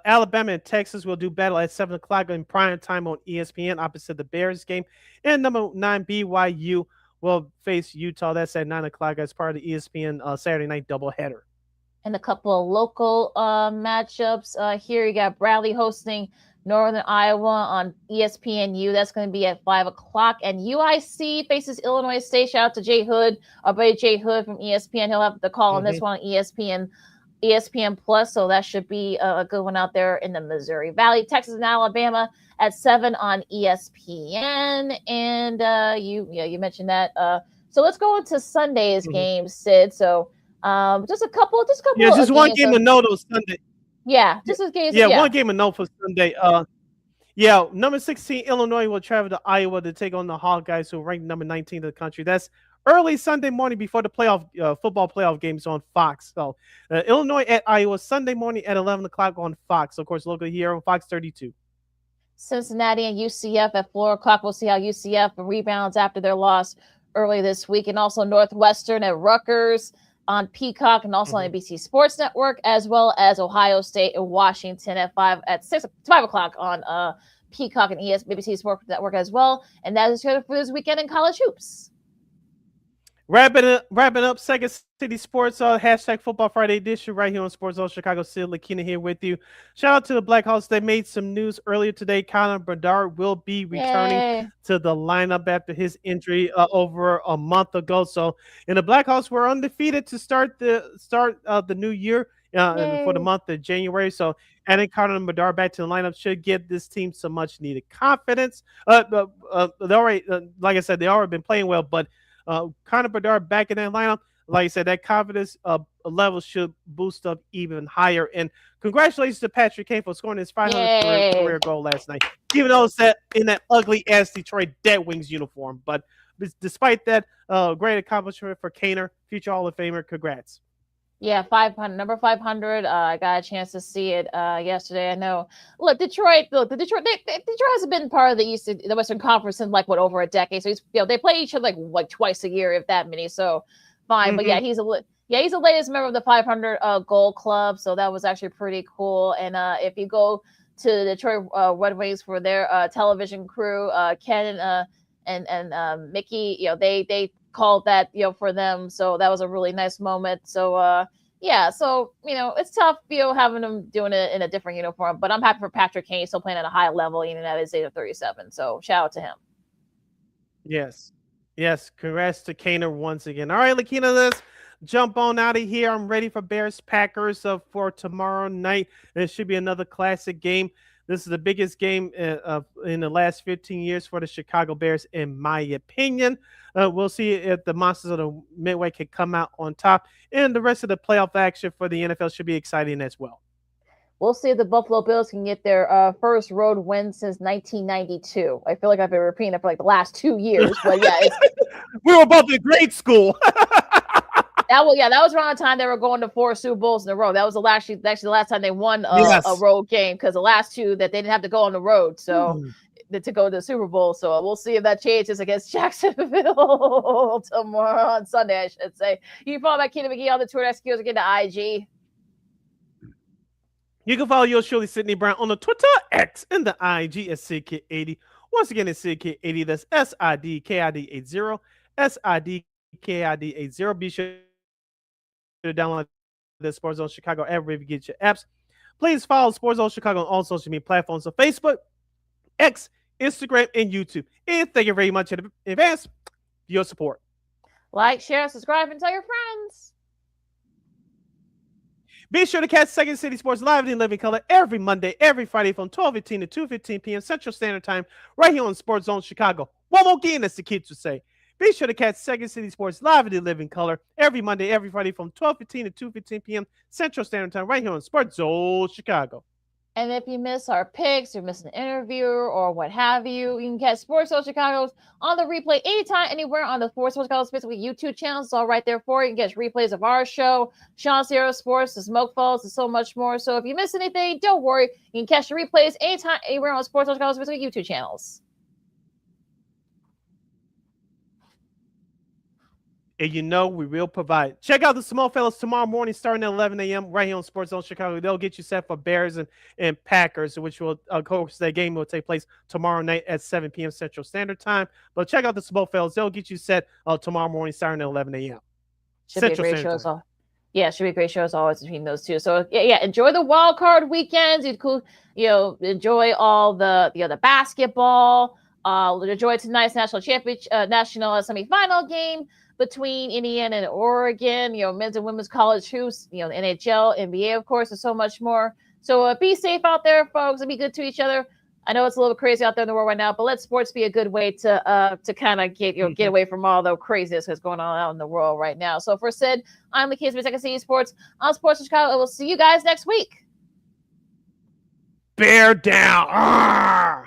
Alabama and Texas will do battle at 7 o'clock in prime time on ESPN opposite the Bears game. And number 9 BYU will face Utah. That's at 9 o'clock as part of the ESPN Saturday night doubleheader. And a couple of local matchups. Here you got Bradley hosting Northern Iowa on ESPNU. That's going to be at 5 o'clock. And UIC faces Illinois State. Shout out to Jay Hood, our buddy Jay Hood from ESPN. He'll have the call on this one on ESPN Plus. So that should be a good one out there in the Missouri Valley. Texas and Alabama at 7 on ESPN. And you mentioned that. So let's go into Sunday's game, Sid. So just a couple. Yeah, just one game to note on Sunday. Yeah, just as games. Yeah, one game of note for Sunday. Number 16 Illinois will travel to Iowa to take on the Hawkeyes, who are ranked number 19 in the country. That's early Sunday morning before the football playoff games on Fox. So Illinois at Iowa Sunday morning at 11 o'clock on Fox. Of course, locally here on Fox 32. Cincinnati and UCF at 4 o'clock. We'll see how UCF rebounds after their loss early this week, and also Northwestern at Rutgers on Peacock and also on NBC Sports Network, as well as Ohio State and Washington at 5 o'clock on Peacock and BBC Sports Network as well. And that is good for this weekend in college hoops. Wrapping up Second City Sports hashtag Football Friday edition right here on Sports Zone Chicago City. LaKeena here with you. Shout out to the Blackhawks. They made some news earlier today. Conor Bedard will be returning to the lineup after his injury over a month ago. So, and the Blackhawks were undefeated to start the new year for the month of January. So, adding Conor Bedard back to the lineup should give this team some much needed confidence. They already, like I said, they already been playing well, but Conor Bedard back in that lineup, like I said, that confidence level should boost up even higher. And congratulations to Patrick Kane for scoring his 500th career goal last night, even though it's in that ugly ass Detroit Dead Wings uniform. But despite that, great accomplishment for Kaner, future Hall of Famer. Congrats. Yeah, 500, number 500. I got a chance to see it yesterday. I know. Look, Detroit hasn't been part of the Western Conference in over a decade. So they play each other like twice a year, if that many. So fine, but he's the latest member of the 500 goal club. So that was actually pretty cool. And if you go to the Detroit Red Wings for their television crew, Ken and McGee, they called that for them, so that was a really nice moment. So so it's tough having them doing it in a different uniform, but I'm happy for Patrick Kane still playing at a high level even at his age of 37. So shout out to him. Yes, congrats to Kaner once again. All right, LaKeena, let's jump on out of here. I'm ready for Bears Packers for tomorrow night. It should be another classic game. This is the biggest game in the last 15 years for the Chicago Bears, in my opinion. We'll see if the Monsters of the Midway can come out on top. And the rest of the playoff action for the NFL should be exciting as well. We'll see if the Buffalo Bills can get their first road win since 1992. I feel like I've been repeating it for the last 2 years. But we were both in grade school. That was around the time they were going to 4 Super Bowls in a row. That was the last time they won a road game, because the last 2 that they didn't have to go on the road, so to go to the Super Bowl. So we'll see if that changes against Jacksonville tomorrow on Sunday, I should say. You can follow LaKeena McGee on the Twitter. Excuse again to IG. You can follow yours truly, Sidney Brown, on the Twitter, X, and the IG at SidKid80. Once again, it's SidKid80. That's SIDKID80. SIDKID80. Be sure to download the Sports Zone Chicago app wherever you get your apps. Please follow Sports Zone Chicago on all social media platforms, so Facebook, X, Instagram, and YouTube. And thank you very much in advance for your support. Like, share, subscribe, and tell your friends. Be sure to catch Second City Sports live in living color every Monday, every Friday from 12:15 to 2:15 p.m. Central Standard Time, right here on Sports Zone Chicago. One more game, as the kids would say. Be sure to catch Second City Sports live in the living color every Monday, every Friday from 12:15 to 2:15 p.m. Central Standard Time, right here on Sports Zone Chicago. And if you miss our picks or miss an interview or what have you, you can catch Sports Zone Chicago's on the replay anytime, anywhere on the Sports Zone Chicago's Facebook YouTube channel. It's all right there for you. You can catch replays of our show, Sean Sierra Sports, the Smoke Falls, and so much more. So if you miss anything, don't worry. You can catch the replays anytime, anywhere on Sports Zone Chicago's Facebook YouTube channels. And we will provide. Check out the Small Fellas tomorrow morning starting at 11 a.m. right here on Sports Zone Chicago. They'll get you set for Bears and Packers, which will, of course, that game will take place tomorrow night at 7 p.m. Central Standard Time. But check out the Small Fellas. They'll get you set tomorrow morning starting at 11 a.m. Should be a great show as well. Yeah, should be a great show as always between those two. So yeah, enjoy the wild card weekends. Enjoy all the basketball. Enjoy tonight's national semifinal game between Indiana and Oregon, men's and women's college hoops, the NHL, NBA, of course, and so much more. So be safe out there, folks, and be good to each other. I know it's a little crazy out there in the world right now, but let sports be a good way to kind of get away from all the craziness that's going on out in the world right now. So for Sid, I'm LaKeena with Second City Sports on Sports in Chicago. And we'll see you guys next week. Bear down. Arrgh!